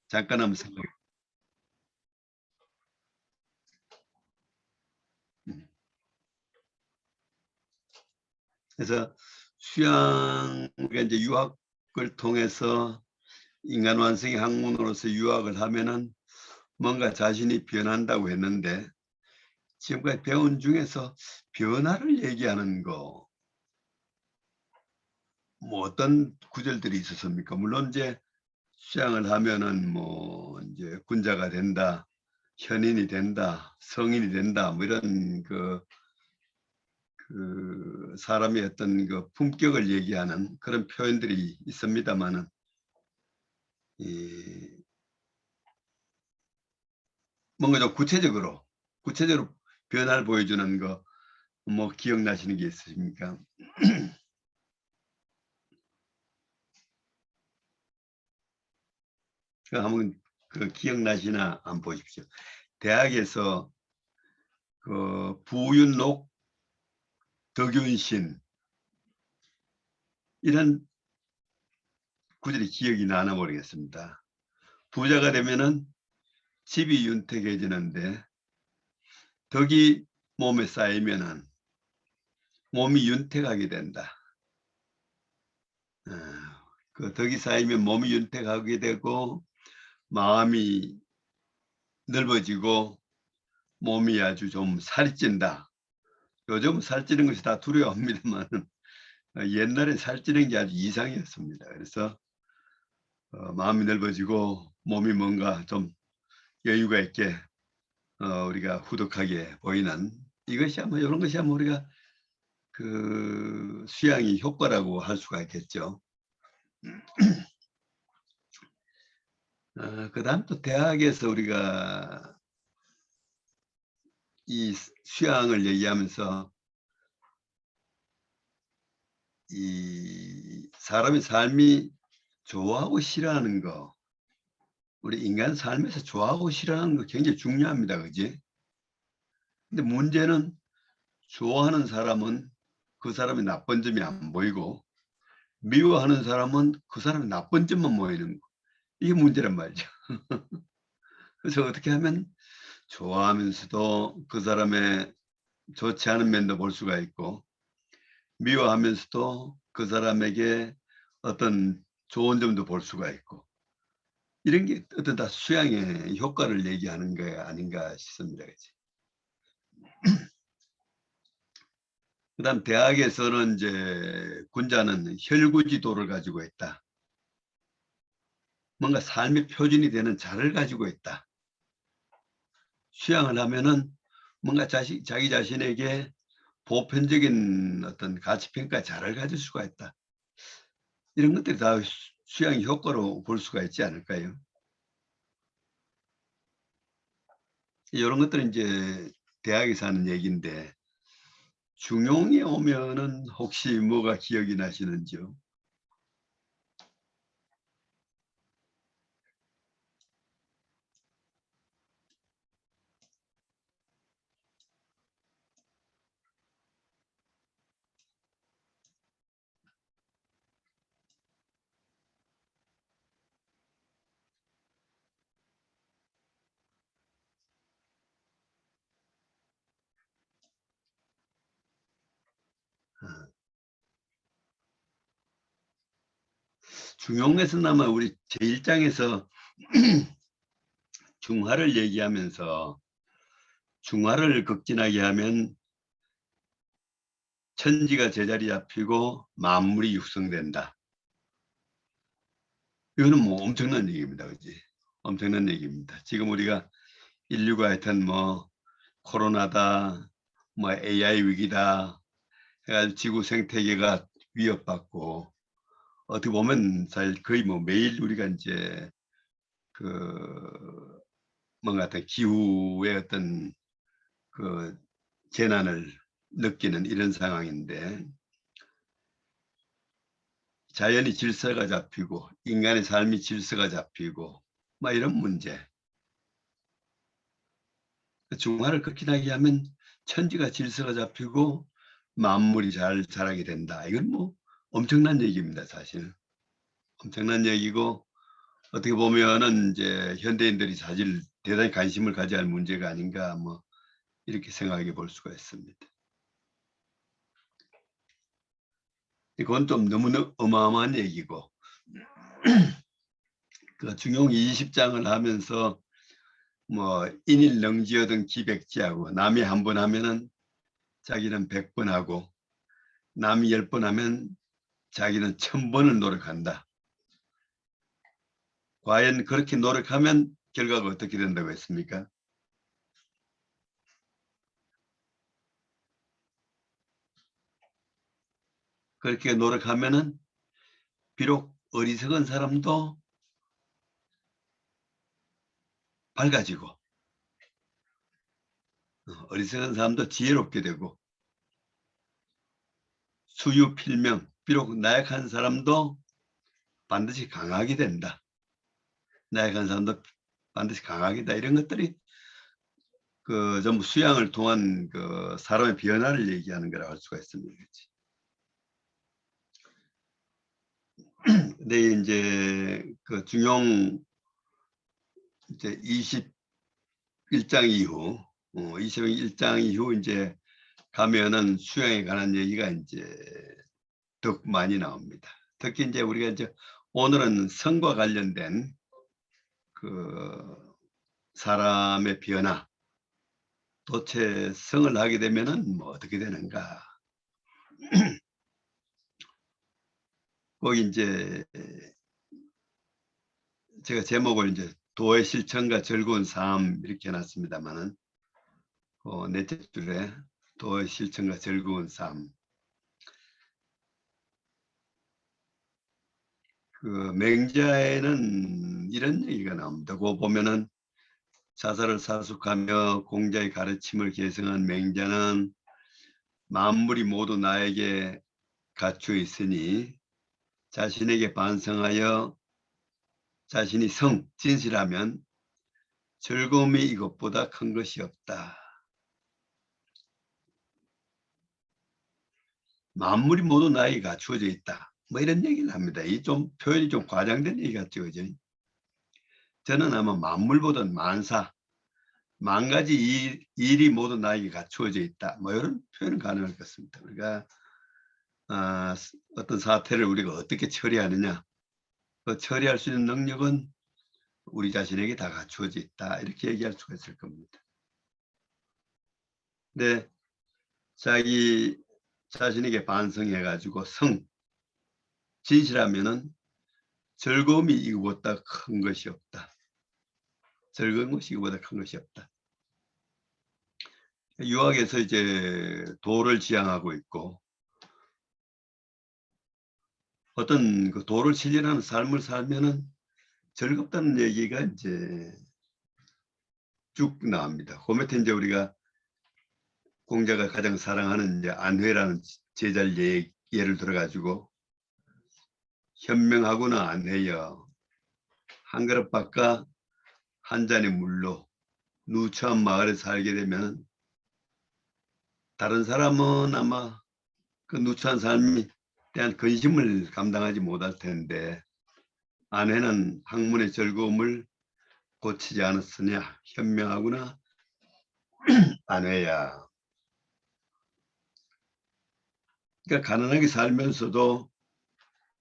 잠깐 한번 생각해. 그래서 수양 우리가 이제 유학을 통해서 인간 완성의 학문으로서 유학을 하면은 뭔가 자신이 변한다고 했는데 지금까지 배운 중에서 변화를 얘기하는 거 뭐 어떤 구절들이 있었습니까? 물론 이제 수양을 하면은 뭐 이제 군자가 된다, 현인이 된다, 성인이 된다, 뭐 이런 그 사람의 어떤 그 품격을 얘기하는 그런 표현들이 있습니다만은 이 뭔가 좀 구체적으로 변화를 보여주는 거 뭐 기억나시는 게 있으십니까? 그 한번 그 기억나시나 한번 보십시오. 대학에서 그 부윤록, 덕윤신 이런 구절이 기억이 나나 모르겠습니다. 부자가 되면은 집이 윤택해지는데 덕이 몸에 쌓이면은 몸이 윤택하게 된다. 어, 그 덕이 쌓이면 몸이 윤택하게 되고 마음이 넓어지고 몸이 아주 좀 살이 찐다. 요즘 살찌는 것이 다 두려워합니다만 옛날에 살찌는 게 아주 이상이었습니다. 그래서 마음이 넓어지고 몸이 뭔가 좀 여유가 있게 우리가 후덕하게 보이는 이것이 아마 이런 것이 아마 우리가 그 수양의 효과라고 할 수가 있겠죠. 그다음 또 대학에서 우리가 이 수양을 얘기하면서 이 사람의 삶이 좋아하고 싫어하는 거, 우리 인간 삶에서 좋아하고 싫어하는 거 굉장히 중요합니다. 그지? 근데 문제는 좋아하는 사람은 그 사람의 나쁜 점이 안 보이고 미워하는 사람은 그 사람의 나쁜 점만 보이는 거. 이게 문제란 말이죠. 그래서 어떻게 하면 좋아하면서도 그 사람의 좋지 않은 면도 볼 수가 있고 미워하면서도 그 사람에게 어떤 좋은 점도 볼 수가 있고 이런 게 어떤 다 수양의 효과를 얘기하는 게 아닌가 싶습니다. 그치? 그다음 대학에서는 이제 군자는 혈구지도를 가지고 있다. 뭔가 삶의 표준이 되는 자를 가지고 있다. 수양을 하면은 뭔가 자기 자신에게 보편적인 어떤 가치평가 자를 가질 수가 있다. 이런 것들이 다 수양의 효과로 볼 수가 있지 않을까요? 이런 것들은 이제 대학에서 하는 얘기인데 중용에 오면은 혹시 뭐가 기억이 나시는지요? 중용에서는 아마 우리 제1장에서 중화를 얘기하면서 중화를 극진하게 하면 천지가 제자리 잡히고 만물이 육성된다. 이거는 뭐 엄청난 얘기입니다. 그지? 엄청난 얘기입니다. 지금 우리가 인류가 하여튼 뭐 코로나다, 뭐 AI 위기다 해가지고 지구 생태계가 위협받고 어떻게 보면 사실 거의 뭐 매일 우리가 이제 그 뭔가 어떤 기후의 어떤 그 재난을 느끼는 이런 상황인데 자연의 질서가 잡히고 인간의 삶이 질서가 잡히고 막 이런 문제. 중화를 극진하게 하면 천지가 질서가 잡히고 만물이 잘 자라게 된다. 이건 뭐 엄청난 얘기입니다, 사실. 엄청난 얘기고 어떻게 보면은 이제 현대인들이 사실 대단히 관심을 가져야 할 문제가 아닌가 뭐 이렇게 생각해 볼 수가 있습니다. 이건 좀 너무 어마어마한 얘기고 그 중용 20장을 하면서 뭐 인일능지어든 기백지하고 남이 한 번 하면은 자기는 100번 하고 남이 10번 하면 자기는 1000번을 노력한다. 과연 그렇게 노력하면 결과가 어떻게 된다고 했습니까? 그렇게 노력하면은 비록 어리석은 사람도 밝아지고 어리석은 사람도 지혜롭게 되고 수유필명 비록 나약한 사람도 반드시 강하게 된다. 나약한 사람도 반드시 강하게 된다. 이런 것들이 그 전부 수양을 통한 그 사람의 변화를 얘기하는 거라고 할 수가 있습니다. 근데 이제 그 중용 이제 21장 이후 21장 이후 이제 가면은 수양에 관한 얘기가 이제 더 많이 나옵니다. 특히 이제 우리가 이제 오늘은 성과 관련된 그 사람의 변화, 도체 성을 하게 되면은 뭐 어떻게 되는가? 거기 이제 제가 제목을 이제 도의 실천과 즐거운 삶 이렇게 해놨습니다만은 넷째 줄에 도의 실천과 즐거운 삶. 그 맹자에는 이런 얘기가 나옵니다. 그거 보면은 자살을 사숙하며 공자의 가르침을 계승한 맹자는 만물이 모두 나에게 갖추어 있으니 자신에게 반성하여 자신이 진실하면 즐거움이 이것보다 큰 것이 없다. 만물이 모두 나에게 갖추어져 있다. 뭐 이런 얘기를 합니다. 이 좀 표현이 좀 과장된 얘기 같죠, 그죠? 저는 아마 만물보다는 만 가지 일이 모두 나에게 갖추어져 있다. 뭐 이런 표현은 가능할 것 같습니다. 우리가 어떤 사태를 우리가 어떻게 처리하느냐, 그 처리할 수 있는 능력은 우리 자신에게 다 갖추어져 있다. 이렇게 얘기할 수가 있을 겁니다. 근데 자기 자신에게 반성해가지고 진실하면은 즐거움이 이거보다 큰 것이 없다. 즐거운 것이 이거보다 큰 것이 없다. 유학에서 이제 도를 지향하고 있고 어떤 그 도를 실현하는 삶을 살면은 즐겁다는 얘기가 이제 쭉 나옵니다. 그 밑에 이제 우리가 공자가 가장 사랑하는 이제 안회라는 제자를 예를 들어가지고 현명하구나 안회여 한 그릇밥과 한 잔의 물로 누추한 마을에 살게 되면 다른 사람은 아마 그 누추한 삶에 대한 근심을 감당하지 못할 텐데 아내는 학문의 즐거움을 고치지 않았으냐 현명하구나 아내야. 그러니까 가난하게 살면서도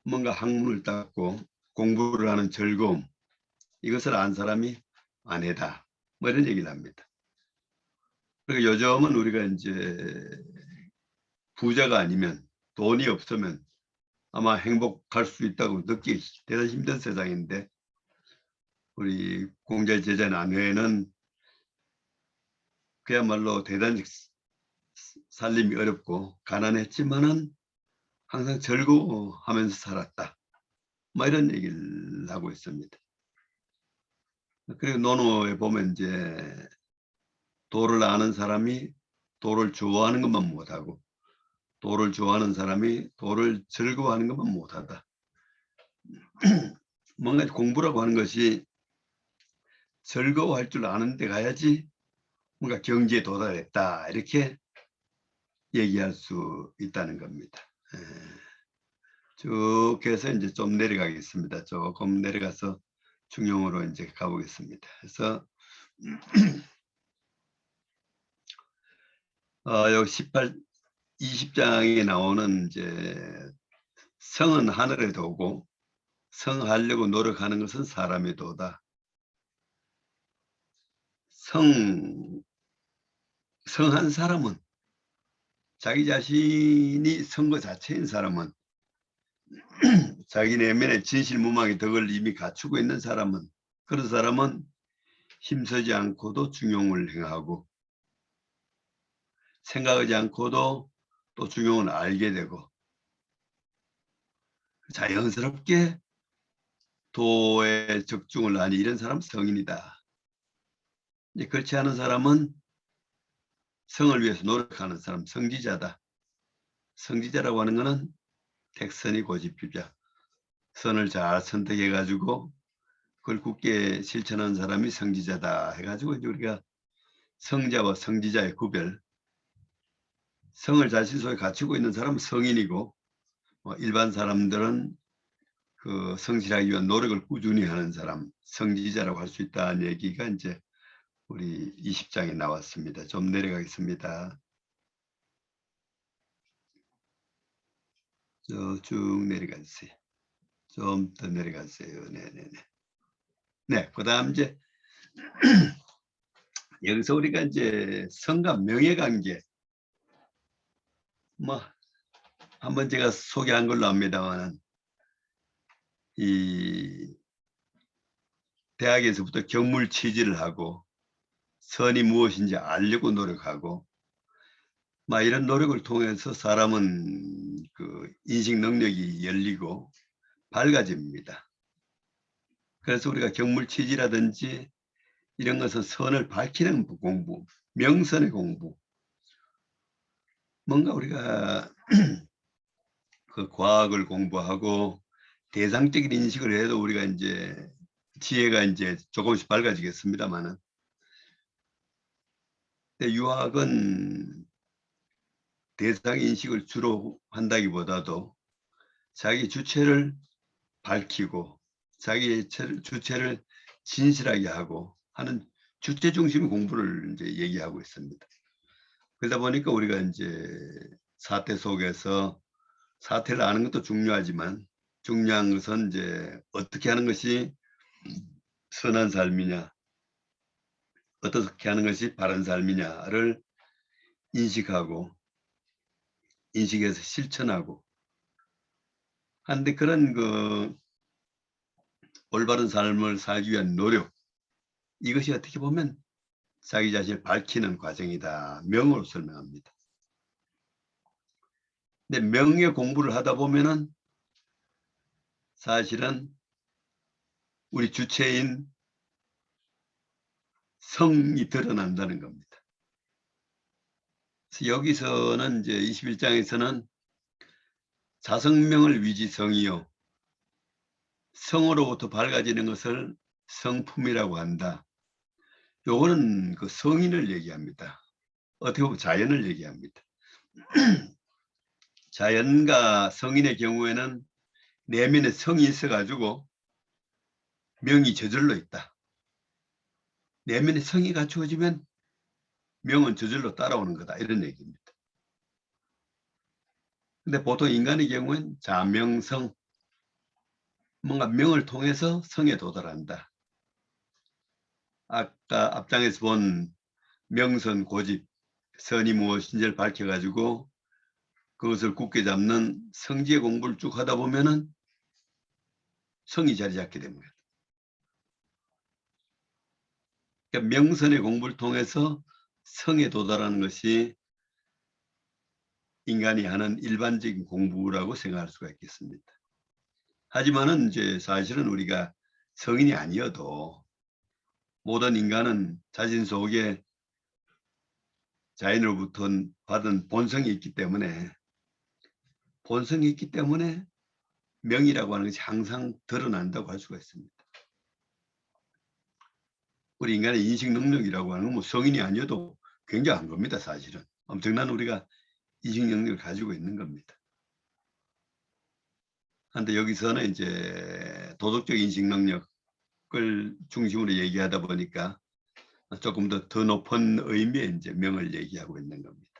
뭔가 학문을 닦고 공부를 하는 즐거움 이것을 안 사람이 아내다. 뭐 이런 얘기를 합니다. 그러니까 요즘은 우리가 이제 부자가 아니면 돈이 없으면 아마 행복할 수 있다고 느끼기 대단히 힘든 세상인데 우리 공자 제자 안회는 그야말로 대단히 살림이 어렵고 가난했지만은 항상 즐거워하면서 살았다. 뭐 이런 얘기를 하고 있습니다. 그리고 논어에 보면 이제 도를 아는 사람이 도를 좋아하는 것만 못하고 도를 좋아하는 사람이 도를 즐거워하는 것만 못하다. 뭔가 공부라고 하는 것이 즐거워할 줄 아는데 가야지 뭔가 경지에 도달했다 이렇게 얘기할 수 있다는 겁니다. 쭉 해서 이제 좀 내려가겠습니다. 조금 내려가서 중용으로 이제 가보겠습니다. 그래서 여기 20장에 나오는 이제 성은 하늘의 도고 성하려고 노력하는 것은 사람의 도다. 성한 사람은, 자기 자신이 성거 자체인 사람은, 자기 내면의 진실무망의 덕을 이미 갖추고 있는 사람은, 그런 사람은 힘쓰지 않고도 중용을 행하고 생각하지 않고도 또 중용을 알게 되고 자연스럽게 도에 적중을 하니 이런 사람은 성인이다. 이제 그렇지 않은 사람은 성을 위해서 노력하는 사람, 성지자다. 성지자라고 하는 것은 택선이 고집주자. 선을 잘 선택해 가지고 그걸 굳게 실천하는 사람이 성지자다 해가지고 이제 우리가 성자와 성지자의 구별, 성을 자신 속에 갖추고 있는 사람은 성인이고 일반 사람들은 그 성실하기 위한 노력을 꾸준히 하는 사람, 성지자라고 할 수 있다는 얘기가 이제 우리 20장에 나왔습니다. 좀 내려가겠습니다. 쭉 내려가주세요. 좀 더 내려가세요. 네네네. 네, 그 다음 이제 여기서 우리가 이제 성과 명예 관계, 뭐 한번 제가 소개한 걸로 압니다만, 이 대학에서부터 경물 취지를 하고 선이 무엇인지 알려고 노력하고 막 이런 노력을 통해서 사람은 그 인식 능력이 열리고 밝아집니다. 그래서 우리가 경물 취지라든지 이런 것은 선을 밝히는 공부, 명선의 공부, 뭔가 우리가 그 과학을 공부하고 대상적인 인식을 해도 우리가 이제 지혜가 이제 조금씩 밝아지겠습니다만은, 유학은 대상 인식을 주로 한다기보다도 자기 주체를 밝히고 자기 주체를 진실하게 하고 하는 주체 중심 공부를 이제 얘기하고 있습니다. 그러다 보니까 우리가 이제 사태 속에서 사태를 아는 것도 중요하지만 중요한 것은 이제 어떻게 하는 것이 선한 삶이냐, 어떻게 하는 것이 바른 삶이냐를 인식하고 인식해서 실천하고 한데 그런 그 올바른 삶을 살기 위한 노력, 이것이 어떻게 보면 자기 자신을 밝히는 과정이다. 명으로 설명합니다. 근데 명의 공부를 하다 보면은 사실은 우리 주체인 성이 드러난다는 겁니다. 그래서 여기서는 이제 21장에서는 자성명을 위지성이요, 성으로부터 밝아지는 것을 성품이라고 한다. 요거는 그 성인을 얘기합니다. 어떻게 보면 자연을 얘기합니다. 자연과 성인의 경우에는 내면에 성이 있어가지고 명이 저절로 있다. 내면에 성이 갖추어지면 명은 저절로 따라오는 거다. 이런 얘기입니다. 근데 보통 인간의 경우엔 자명성, 뭔가 명을 통해서 성에 도달한다. 아까 앞장에서 본 명선 고집, 선이 무엇인지를 밝혀가지고 그것을 굳게 잡는 성지의 공부를 쭉 하다 보면은 성이 자리 잡게 됩니다. 그러니까 명선의 공부를 통해서 성에 도달하는 것이 인간이 하는 일반적인 공부라고 생각할 수가 있겠습니다. 하지만은 이제 사실은 우리가 성인이 아니어도 모든 인간은 자신 속에 자연으로부터 받은 본성이 있기 때문에 명이라고 하는 것이 항상 드러난다고 할 수가 있습니다. 우리 인간의 인식 능력이라고 하는 건 뭐 성인이 아니어도 굉장한 겁니다. 사실은 엄청난 우리가 인식 능력을 가지고 있는 겁니다. 그런데 여기서는 이제 도덕적 인식 능력, 명력을 중심으로 얘기하다 보니까 조금 더 높은 의미의 이제 명을 얘기하고 있는 겁니다.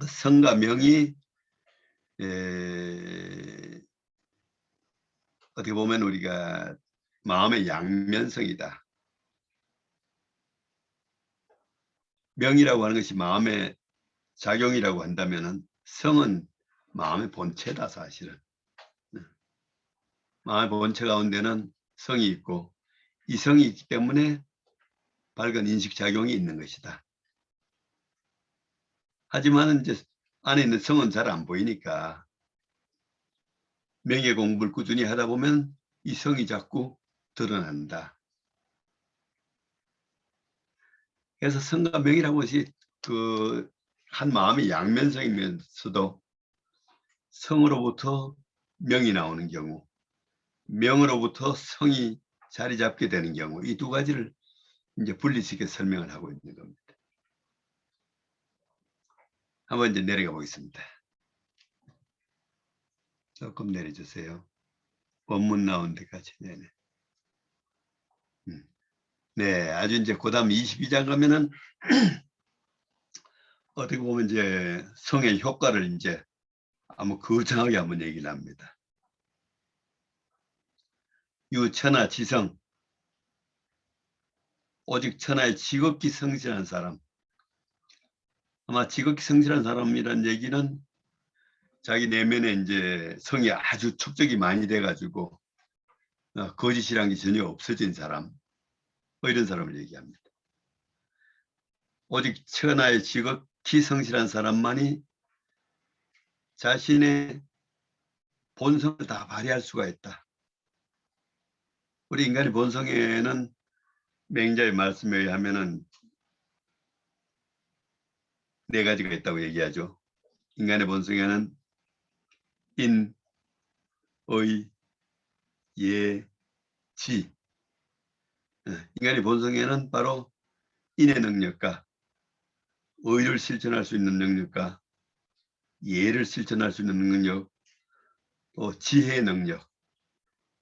성과 명이 어떻게 보면 우리가 마음의 양면성이다. 명이라고 하는 것이 마음의 작용이라고 한다면은 성은 마음의 본체다, 사실은. 마음의 본체 가운데는 성이 있고 이 성이 있기 때문에 밝은 인식작용이 있는 것이다. 하지만 이제 안에 있는 성은 잘 안 보이니까 명예 공부를 꾸준히 하다 보면 이 성이 자꾸 드러난다. 그래서 성과 명이라고 것이 한 마음의 양면성이면서도 성으로부터 명이 나오는 경우, 명으로부터 성이 자리 잡게 되는 경우, 이 두 가지를 이제 분리시켜 설명을 하고 있는 겁니다. 한번 이제 내려가 보겠습니다. 조금 내려주세요. 원문 나온 데까지. 네네. 네, 아주 이제 그 다음 22장 가면은 어떻게 보면 이제 성의 효과를 이제 아무 거창하게 한번 얘기를 합니다. 유천하 지성, 오직 천하의 지극히 성실한 사람. 아마 지극히 성실한 사람이란 얘기는 자기 내면에 이제 성이 아주 축적이 많이 돼가지고 거짓이란 게 전혀 없어진 사람, 뭐 이런 사람을 얘기합니다. 오직 천하의 지극히 성실한 사람만이 자신의 본성을 다 발휘할 수가 있다. 우리 인간의 본성에는 맹자의 말씀에 의하면은 네 가지가 있다고 얘기하죠. 인간의 본성에는 인, 의, 예, 지. 인간의 본성에는 바로 인의 능력과 의를 실천할 수 있는 능력과 예를 실천할 수 있는 능력, 또 지혜의 능력.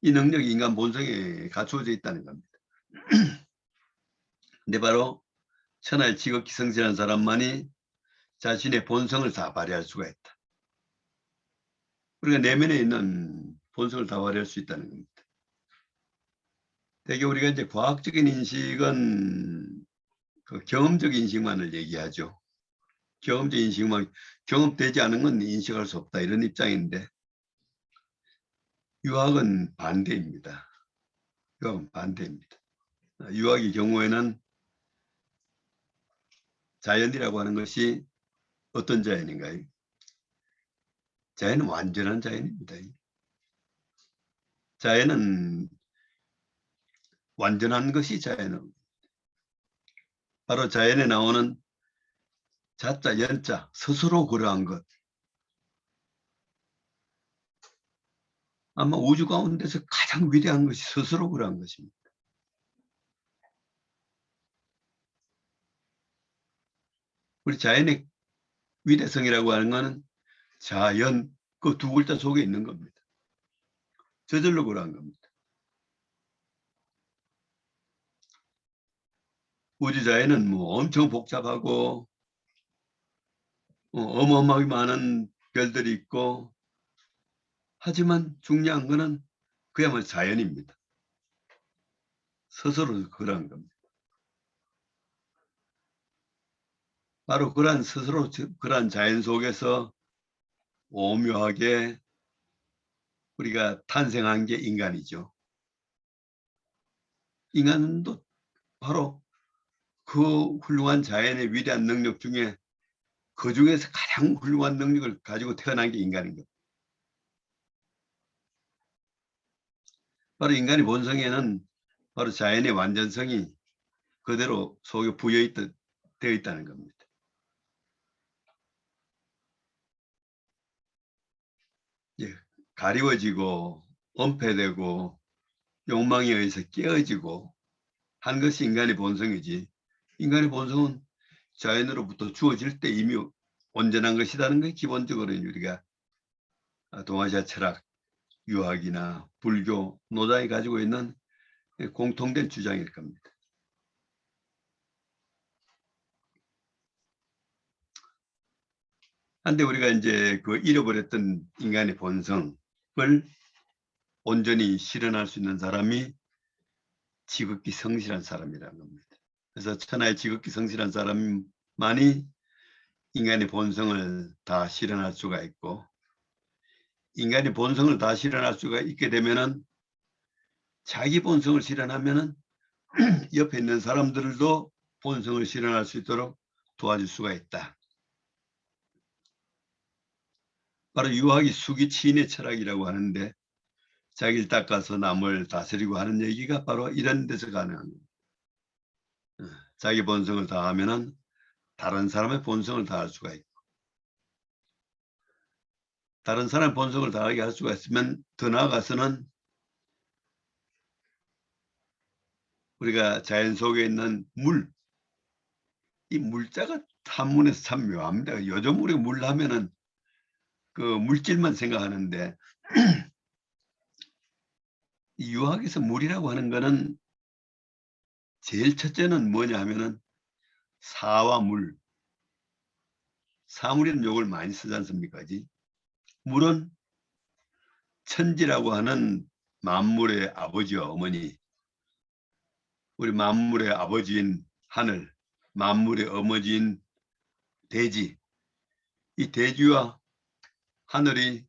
이 능력이 인간 본성에 갖추어져 있다는 겁니다. 근데 바로 천하의 지극히 성실한 사람만이 자신의 본성을 다 발휘할 수가 있다. 우리가 내면에 있는 본성을 다 발휘할 수 있다는 겁니다. 대개 우리가 이제 과학적인 인식은 그 경험적 인식만을 얘기하죠. 경험적 인식만, 경험되지 않은 건 인식할 수 없다, 이런 입장인데 유학은 반대입니다. 유학은 반대입니다. 유학의 경우에는 자연이라고 하는 것이 어떤 자연인가요? 자연은 완전한 자연입니다. 자연은 완전한 것이 자연은 바로 자연에 나오는 자자, 연자, 스스로 그러한 것. 아마 우주 가운데서 가장 위대한 것이 스스로 그러한 것입니다. 우리 자연의 위대성이라고 하는 것은 자연, 그 두 글자 속에 있는 겁니다. 저절로 그러한 겁니다. 우주 자연은 뭐 엄청 복잡하고 어마어마하게 많은 별들이 있고, 하지만 중요한 것은 그야말로 자연입니다. 스스로 그러한 겁니다. 바로 그러한 스스로 그러한 자연 속에서 오묘하게 우리가 탄생한 게 인간이죠. 인간도 바로 그 훌륭한 자연의 위대한 능력 중에 그 중에서 가장 훌륭한 능력을 가지고 태어난 게 인간인 겁니다. 바로 인간의 본성에는 바로 자연의 완전성이 그대로 속에 되어 있다는 겁니다. 예, 가리워지고 은폐되고 욕망에 의해서 깨어지고 한 것이 인간의 본성이지, 인간의 본성은 자연으로부터 주어질 때 이미 온전한 것이라는 게 기본적으로 우리가 동아시아 철학, 유학이나 불교, 노장이 가지고 있는 공통된 주장일 겁니다. 한데 우리가 이제 그 잃어버렸던 인간의 본성을 온전히 실현할 수 있는 사람이 지극히 성실한 사람이라는 겁니다. 그래서 천하의 지극히 성실한 사람만이 인간의 본성을 다 실현할 수가 있고, 인간의 본성을 다 실현할 수가 있게 되면은 자기 본성을 실현하면은 옆에 있는 사람들도 본성을 실현할 수 있도록 도와줄 수가 있다. 바로 유학이 수기치인의 철학이라고 하는데, 자기를 닦아서 남을 다스리고 하는 얘기가 바로 이런 데서 가능한 겁니다. 자기 본성을 다하면은 다른 사람의 본성을 다할 수가 있고, 다른 사람의 본성을 다하게 할 수가 있으면 더 나아가서는 우리가 자연 속에 있는 물, 이 물자가 한문에서 참 묘합니다. 요즘 우리가 물 하면은 그 물질만 생각하는데 이 유학에서 물이라고 하는 거는 제일 첫째는 뭐냐 하면은 사와 물, 사물이라는 욕을 많이 쓰지 않습니까? 물은 천지라고 하는 만물의 아버지와 어머니, 우리 만물의 아버지인 하늘, 만물의 어머니인 대지, 이 대지와 하늘이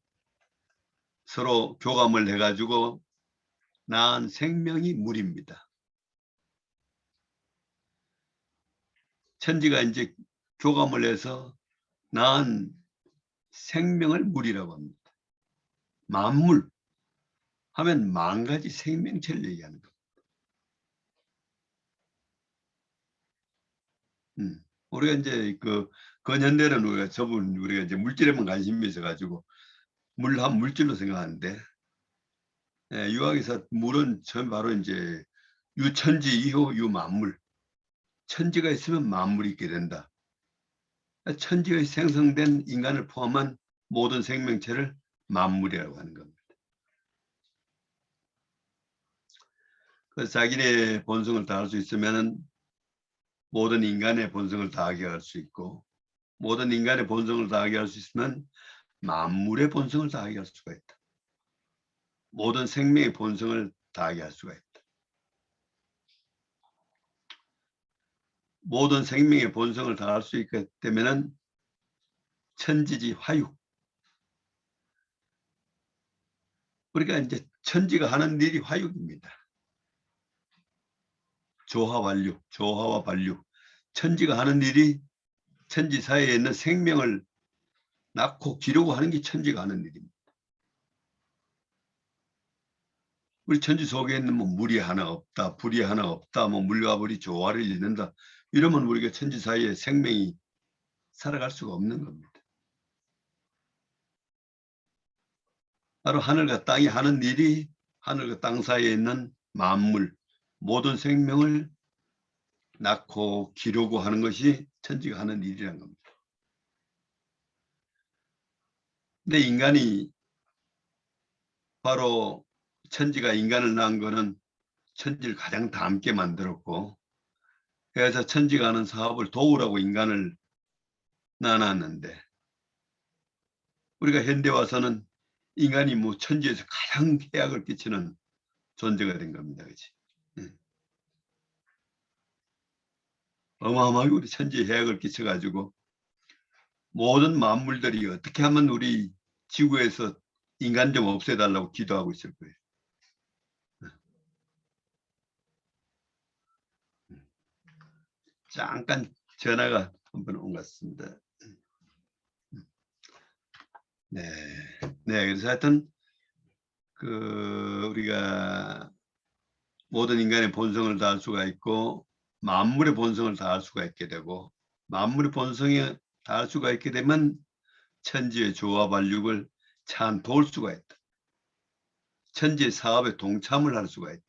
서로 교감을 해가지고 낳은 생명이 물입니다. 천지가 이제 교감을 해서 낳은 생명을 물이라고 합니다. 만물 하면 만 가지 생명체를 얘기하는 겁니다. 우리가 이제 그 근현대는 우리가 이제 물질에만 관심이 있어가지고 물 한 물질로 생각하는데, 유학에서 물은 처음 바로 이제 유천지 이후 유만물, 천지가 있으면 만물이 있게 된다. 천지에 생성된 인간을 포함한 모든 생명체를 만물이라고 하는 겁니다. 그래서 자기네 본성을 다할 수 있으면 모든 인간의 본성을 다하게 할 수 있고, 모든 인간의 본성을 다하게 할 수 있으면 만물의 본성을 다하게 할 수가 있다. 모든 생명의 본성을 다하게 할 수가 있다. 모든 생명의 본성을 다할 수 있게 되면은 천지지 화육. 우리가 이제 천지가 하는 일이 화육입니다. 조화완류, 조화와 반류. 천지가 하는 일이 천지 사이에 있는 생명을 낳고 기르고 하는 게 천지가 하는 일입니다. 우리 천지 속에 있는 뭐 물이 하나 없다, 불이 하나 없다, 뭐 물과 불이 조화를 이룬다. 이러면 우리가 천지 사이에 생명이 살아갈 수가 없는 겁니다. 바로 하늘과 땅이 하는 일이 하늘과 땅 사이에 있는 만물, 모든 생명을 낳고 기르고 하는 것이 천지가 하는 일이라는 겁니다. 근데 인간이 바로 천지가 인간을 낳은 거는 천지를 가장 닮게 만들었고, 그래서 천지가 하는 사업을 도우라고 인간을 낳아놨는데, 우리가 현대 와서는 인간이 뭐 천지에서 가장 해악을 끼치는 존재가 된 겁니다. 그렇지? 어마어마하게 우리 천지에 해악을 끼쳐가지고 모든 만물들이 어떻게 하면 우리 지구에서 인간 좀 없애달라고 기도하고 있을 거예요. 잠깐 전화가 한번 온 것 같습니다. 네. 네. 그래서 하여튼 우리가 모든 인간의 본성을 다할 수가 있고 만물의 본성을 다할 수가 있게 되고, 만물의 본성에 다할 수가 있게 되면 천지의 조화 반륙을 참 도울 수가 있다. 천지의 사업에 동참을 할 수가 있다.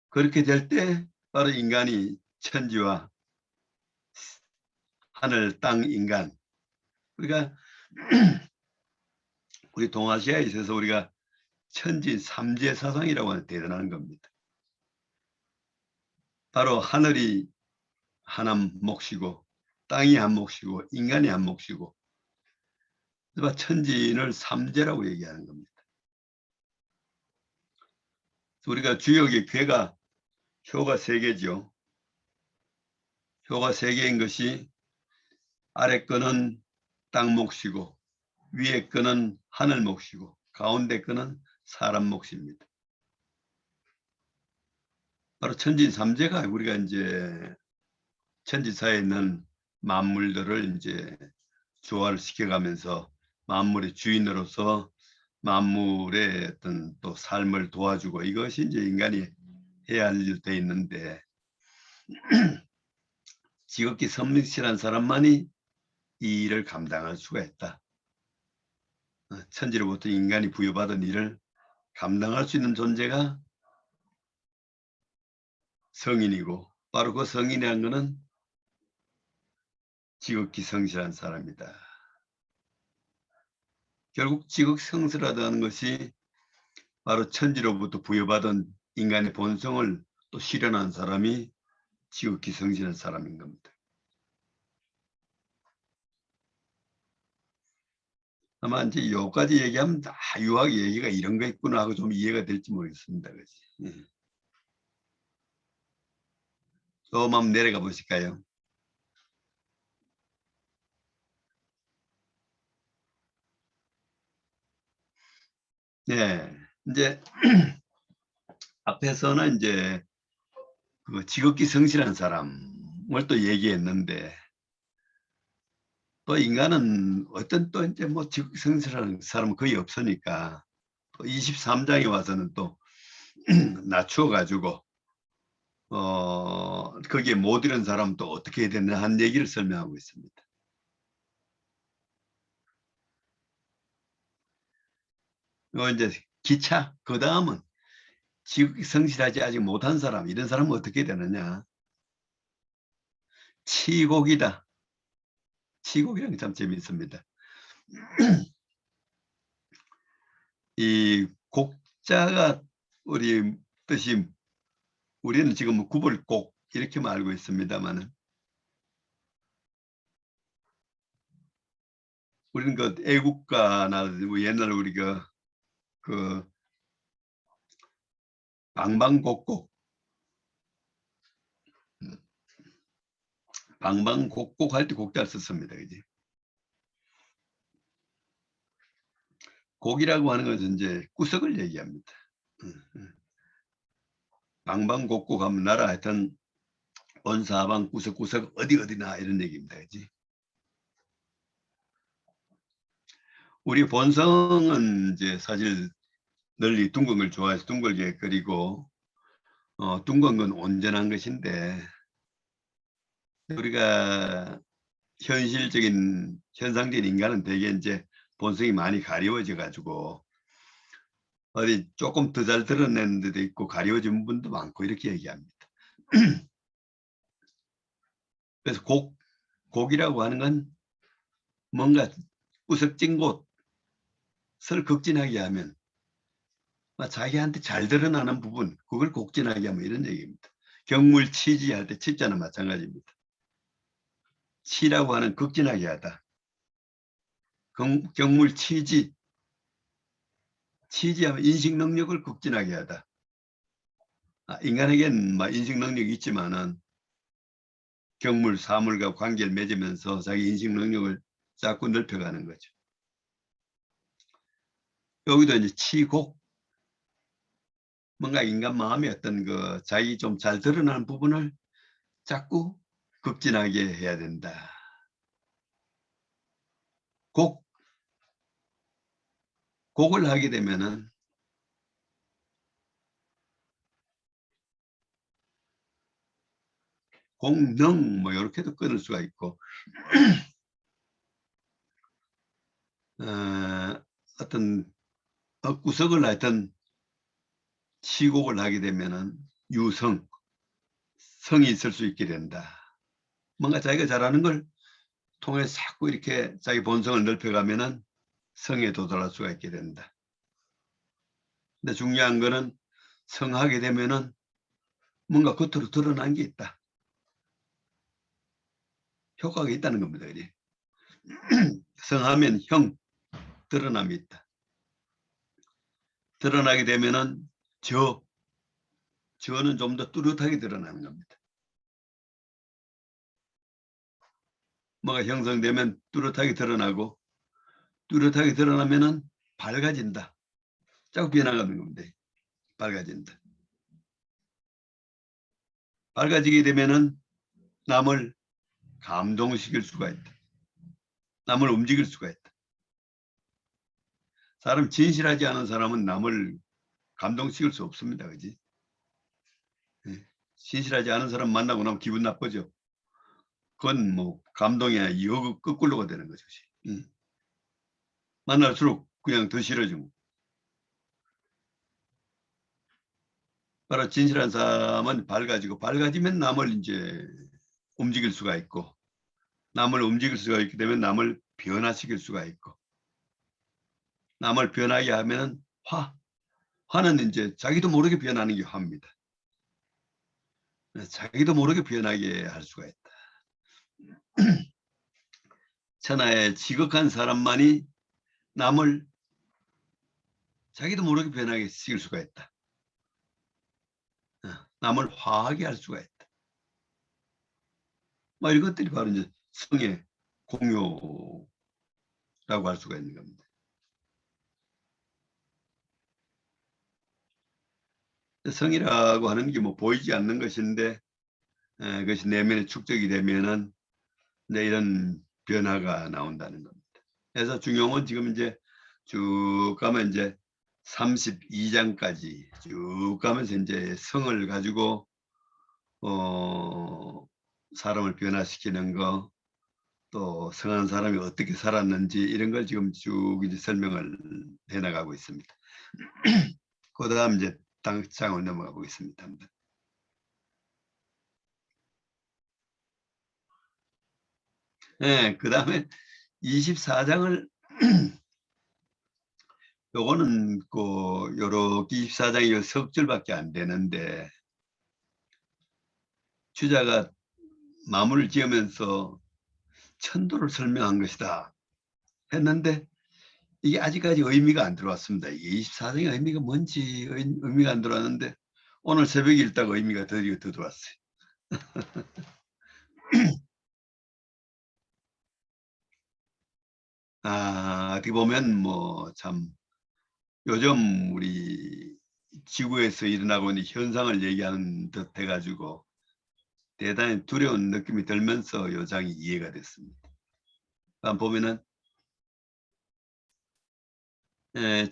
그렇게 될 때 바로 인간이 천지와 하늘, 땅, 인간 우리가 우리 동아시아에 있어서 우리가 천지 삼재 사상이라고 하는 대단한 겁니다. 바로 하늘이 한 몫이고 땅이 한 몫이고 인간이 한 몫이고 천지인을 삼재라고 얘기하는 겁니다. 우리가 주역의 괴가 효가 세 개죠. 효가 세 개인 것이 아래 거는 땅 몫이고 위에 거는 하늘 몫이고 가운데 거는 사람 몫입니다. 바로 천지 삼재가 우리가 이제 천지사에 있는 만물들을 이제 조화를 시켜가면서 만물의 주인으로서 만물의 어떤 또 삶을 도와주고 이것이 이제 인간이 해야 할 일 돼 있는데 지극히 성실한 사람만이 이 일을 감당할 수가 있다. 천지로부터 인간이 부여받은 일을 감당할 수 있는 존재가 성인이고 바로 그 성인이라는 것은 지극히 성실한 사람이다. 결국 지극히 성실하다는 것이 바로 천지로부터 부여받은 인간의 본성을 또 실현한 사람이 지극히 성실한 사람인 겁니다. 아마 이제 여기까지 얘기하면 유학 얘기가 이런 거 있구나 하고 좀 이해가 될지 모르겠습니다. 그렇지? 예. 좀 한번 내려가 보실까요? 네, 이제 앞에서는 이제 그 지극히 성실한 사람을 또 얘기했는데 또 인간은 어떤 또 이제 뭐 지극히 성실한 사람은 거의 없으니까 또 23장에 와서는 또 낮추어 가지고 거기에 못 이룬 사람은 또 어떻게 해야 되나 하는 얘기를 설명하고 있습니다. 이제 기차 그 다음은 지극히 성실하지 아직 못한 사람 이런 사람은 어떻게 되느냐. 치곡이다. 치곡이라는 게 참 재미있습니다. 이 곡자가 우리 뜻이 우리는 지금 구불곡 이렇게만 알고 있습니다만은 우리는 그 애국가나 옛날 우리가 그 방방곡곡 방방곡곡 할 때 곡자를 썼습니다. 그지? 곡이라고 하는 것은 이제 구석을 얘기합니다. 방방곡곡 하면 나라 하여튼 본사방 구석구석 어디나 이런 얘기입니다. 그지? 우리 본성은 이제 사실 널리 둥근 걸 좋아해서 둥글게 그리고 둥근 건 온전한 것인데 우리가 현실적인 현상적인 인간은 대개 이제 본성이 많이 가려워져 가지고 어디 조금 더 잘 드러내는 데도 있고 가려워진 분도 많고 이렇게 얘기합니다. 그래서 곡이라고 하는 건 뭔가 구석진 곳을 극진하게 하면 자기한테 잘 드러나는 부분 그걸 곡진하게 하면 이런 얘기입니다. 경물치지할 때 치자는 마찬가지입니다. 치라고 하는 극진하게 하다. 경물치지 치지하면 인식 능력을 극진하게 하다. 인간에게는 인식 능력이 있지만은 경물, 사물과 관계를 맺으면서 자기 인식 능력을 자꾸 넓혀가는 거죠. 여기도 이제 치곡, 뭔가 인간 마음의 어떤 그 자기 좀 잘 드러나는 부분을 자꾸 극진하게 해야 된다. 곡을 하게 되면은 공능 뭐 이렇게도 끊을 수가 있고 어떤 구석을 하여튼 시곡을 하게 되면은 성이 있을 수 있게 된다. 뭔가 자기가 잘하는 걸 통해서 자꾸 이렇게 자기 본성을 넓혀가면은 성에 도달할 수가 있게 된다. 근데 중요한 거는 성하게 되면은 뭔가 겉으로 드러난 게 있다. 효과가 있다는 겁니다. 그지? 성하면 형, 드러남이 있다. 드러나게 되면은 저는 좀 더 뚜렷하게 드러나는 겁니다. 뭐가 형성되면 뚜렷하게 드러나고, 뚜렷하게 드러나면은 밝아진다. 자꾸 변화가는 겁니다. 밝아진다. 밝아지게 되면은 남을 감동시킬 수가 있다. 남을 움직일 수가 있다. 사람 진실하지 않은 사람은 남을 감동시킬 수 없습니다. 그지? 예. 진실하지 않은 사람 만나고 나면 기분 나쁘죠. 그건 뭐 감동이 아니라 거꾸로가 되는 거죠. 만날수록 그냥 더 싫어지고. 바로 진실한 사람은 밝아지면 남을 이제 움직일 수가 있고, 남을 움직일 수가 있게 되면 남을 변화시킬 수가 있고, 남을 변하게 하면은 화는 이제 자기도 모르게 변하는 게 화입니다. 자기도 모르게 변하게 할 수가 있다. 천하에 지극한 사람만이 남을 자기도 모르게 변하게 시킬 수가 있다. 남을 화하게 할 수가 있다. 뭐 이런 것들이 바로 이제 성의 공효라고 할 수가 있는 겁니다. 성이라고 하는 게 뭐 보이지 않는 것인데, 그것이 내면에 축적이 되면은 이런 변화가 나온다는 겁니다. 그래서 중용은 지금 이제 쭉 가면 이제 32장까지 쭉 가면서 이제 성을 가지고 사람을 변화시키는 거, 또 성한 사람이 어떻게 살았는지 이런 걸 지금 쭉 이제 설명을 해나가고 있습니다. 그 다음 이제 장을 넘어가 보겠습니다. 그 다음에 24장을 요거는 요렇게 24장이 석 줄밖에 안 되는데, 주자가 마무리를 지으면서 천도를 설명한 것이다 했는데, 이게 아직까지 의미가 안 들어왔습니다. 이게 24장의 의미가 뭔지 의미가 안 들어왔는데, 오늘 새벽에 읽다가 의미가 드디어 들어왔어요. 어떻게 보면 뭐 참 요즘 우리 지구에서 일어나고 있는 현상을 얘기하는 듯 해가지고 대단히 두려운 느낌이 들면서 요 장이 이해가 됐습니다. 보면은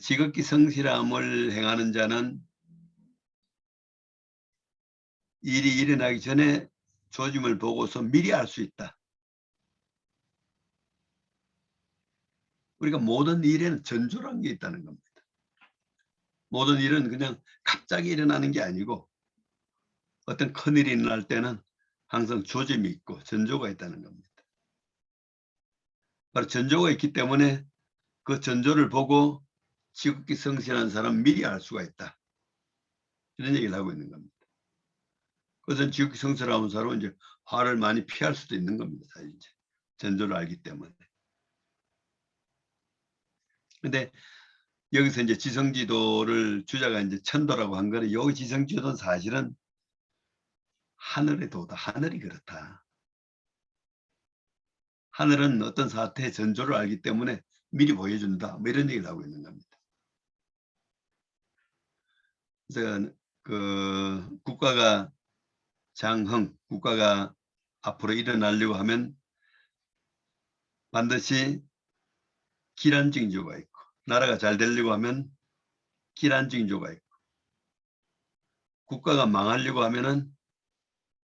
지극히 성실함을 행하는 자는 일이 일어나기 전에 조짐을 보고서 미리 알 수 있다. 우리가 모든 일에는 전조라는 게 있다는 겁니다. 모든 일은 그냥 갑자기 일어나는 게 아니고, 어떤 큰일이 일어날 때는 항상 조짐이 있고 전조가 있다는 겁니다. 바로 전조가 있기 때문에 그 전조를 보고 지극히 성실한 사람 미리 알 수가 있다. 이런 얘기를 하고 있는 겁니다. 그것은 지극히 성실한 사람은 이제 화를 많이 피할 수도 있는 겁니다. 이제 전조를 알기 때문에. 근데 여기서 이제 지성지도를 주자가 이제 천도라고 한 거는, 여기 지성지도는 사실은 하늘의 도다. 하늘이 그렇다. 하늘은 어떤 사태의 전조를 알기 때문에 미리 보여준다. 뭐 이런 얘기를 하고 있는 겁니다. 그래서 국가가 국가가 앞으로 일어나려고 하면 반드시 기란징조가 있고, 나라가 잘 되려고 하면 기란징조가 있고, 국가가 망하려고 하면은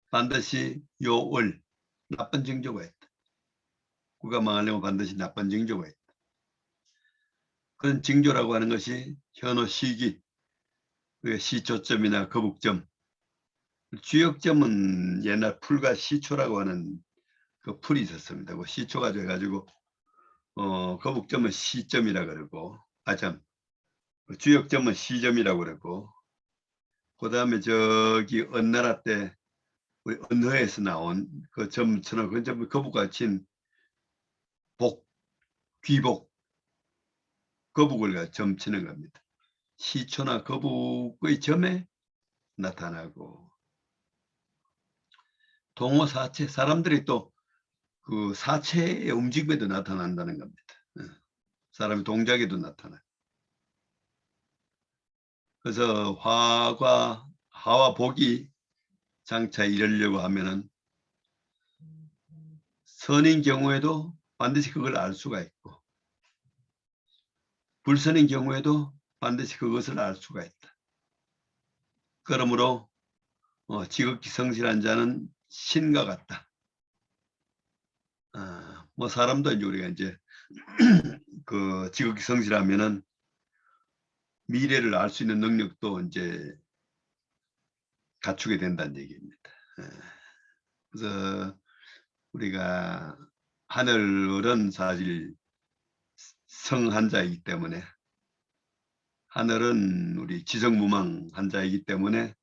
반드시 요월, 나쁜 징조가 있다. 국가 망하려면 반드시 나쁜 징조가 있다. 그런 징조라고 하는 것이 현호 시기, 시초점이나 거북점, 주역점은 옛날 풀과 시초라고 하는 그 풀이 있었습니다. 그 시초가 돼가지고 거북점은 시점이라 그러고, 참 주역점은 시점이라고 그러고, 그 다음에 저기 은나라 때 우리 은허에서 나온 그 점처럼 그 점 거북과 친 복, 귀복, 거북을 점치는 겁니다. 시초나 거북의 점에 나타나고, 동호 사체, 사람들이 또 그 사체의 움직임에도 나타난다는 겁니다. 사람의 동작에도 나타나요. 그래서 하와 복이 장차 이르려고 하면은 선인 경우에도 반드시 그걸 알 수가 있고, 불선인 경우에도 반드시 그것을 알 수가 있다. 그러므로 지극히 성실한 자는 신과 같다. 뭐 사람도 이제 우리가 이제 그 지극히 성실하면은 미래를 알 수 있는 능력도 이제 갖추게 된다는 얘기입니다. 그래서 우리가 하늘은 사실 성한 자이기 때문에, 하늘은 우리 지성무망한 자이기 때문에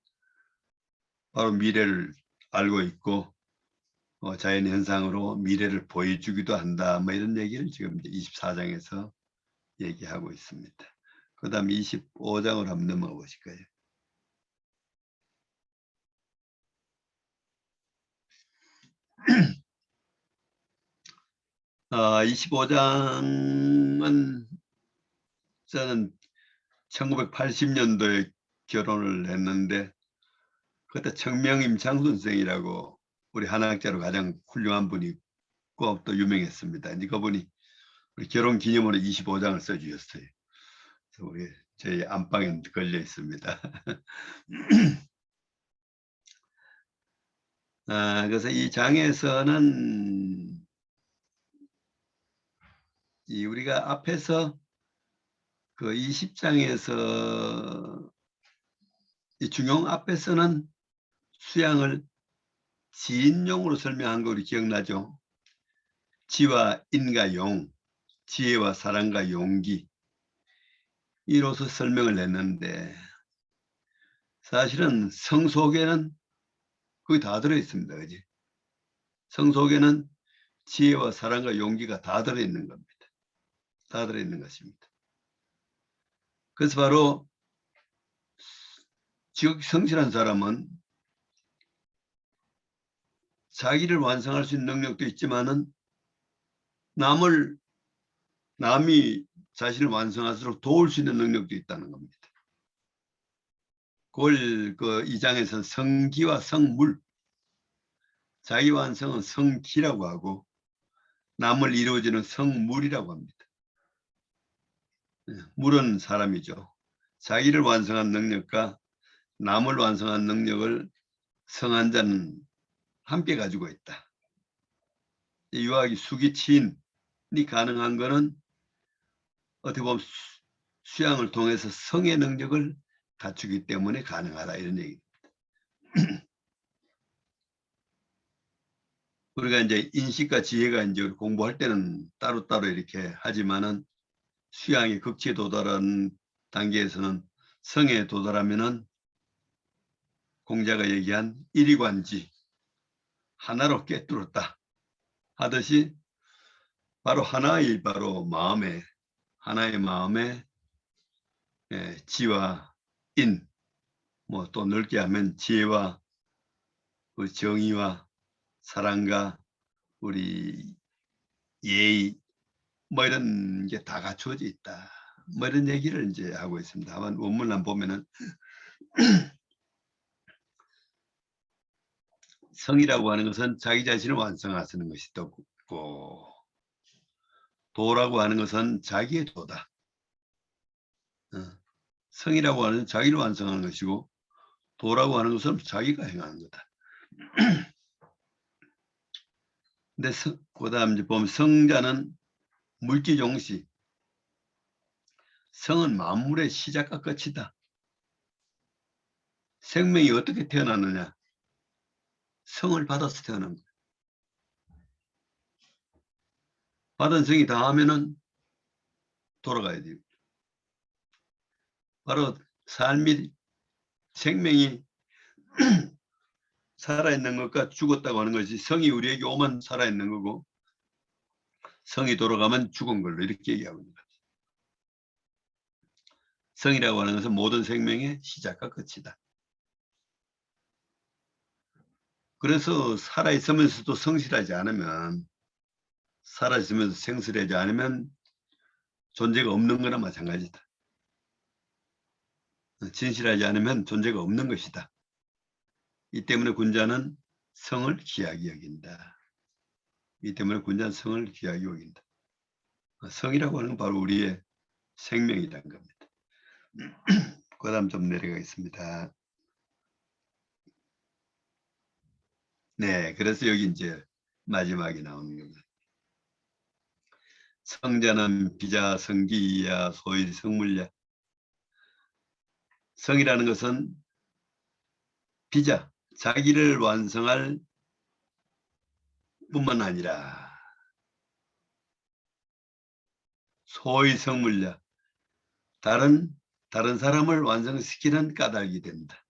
바로 미래를 알고 있고 자연 현상으로 미래를 보여주기도 한다. 뭐 이런 얘기를 지금 이제 24장에서 얘기하고 있습니다. 그 다음 25장으로 한번 넘어가 보실까요? 25장은 저는 1980년도에 결혼을 했는데, 그때 청명임 장선생이라고 우리 한학자로 가장 훌륭한 분이 있고 또 유명했습니다. 이제 그분이 우리 결혼 기념으로 25장을 써주셨어요. 그래서 우리 제 안방에 걸려 있습니다. 그래서 이 장에서는 우리가 앞에서 그 20장에서 이 중용 앞에서는 수양을 지인용으로 설명한 거 우리 기억나죠? 지와 인과 용, 지혜와 사랑과 용기, 이로서 설명을 했는데, 사실은 성 속에는 거의 다 들어있습니다. 그지? 성 속에는 지혜와 사랑과 용기가 다 들어있는 겁니다. 다 들어있는 것입니다. 그래서 바로 지극히 성실한 사람은 자기를 완성할 수 있는 능력도 있지만은 남이 자신을 완성할수록 도울 수 있는 능력도 있다는 겁니다. 그걸 그 2장에서는 성기와 성물, 자기 완성은 성기라고 하고 남을 이루어지는 성물이라고 합니다. 물은 사람이죠. 자기를 완성한 능력과 남을 완성한 능력을 성한 자는 함께 가지고 있다. 유학이 수기치인이 가능한 것은 어떻게 보면 수양을 통해서 성의 능력을 갖추기 때문에 가능하다, 이런 얘기입니다. 우리가 이제 인식과 지혜가 이제 공부할 때는 따로따로 이렇게 하지만은 수양의 극치에 도달한 단계에서는 성에 도달하면은 공자가 얘기한 일이관지 하나로 꿰뚫었다 하듯이 바로 하나의 마음에 지와 인, 뭐 또 넓게 하면 지혜와 정의와 사랑과 우리 예의, 뭐 이런 게 다 갖추어져 있다. 뭐 이런 얘기를 이제 하고 있습니다. 다만 원문만 보면은 성이라고 하는 것은 자기 자신을 완성하시는 것이 있고, 도라고 하는 것은 자기의 도다. 성이라고 하는 자기를 완성하는 것이고, 도라고 하는 것은 자기가 행하는 거다. 근데 그다음 이제 보면 성자는 물기종시, 성은 만물의 시작과 끝이다. 생명이 어떻게 태어났느냐? 성을 받아서 태어난 거예요. 받은 성이 다하면은 돌아가야 돼요. 바로 삶이 생명이 살아있는 것과 죽었다고 하는 것이 성이 우리에게 오면 살아있는 거고 성이 돌아가면 죽은 걸로 이렇게 얘기하고 있는 거죠. 성이라고 하는 것은 모든 생명의 시작과 끝이다. 그래서 살아있으면서도 성실하지 않으면 살아있으면서 성실하지 않으면 존재가 없는 거나 마찬가지다. 진실하지 않으면 존재가 없는 것이다. 이 때문에 군자는 성을 귀하게 여긴다. 이 때문에 군자는 성을 귀하게 여긴다. 성이라고 하는 건 바로 우리의 생명이라는 겁니다. 그 다음 좀 내려가겠습니다. 네, 그래서 여기 이제 마지막에 나오는 겁니다. 성자는 비자, 성기야, 소위 성물야. 성이라는 것은 비자, 자기를 완성할 뿐만 아니라 소위 성물야, 다른 사람을 완성시키는 까닭이 된다.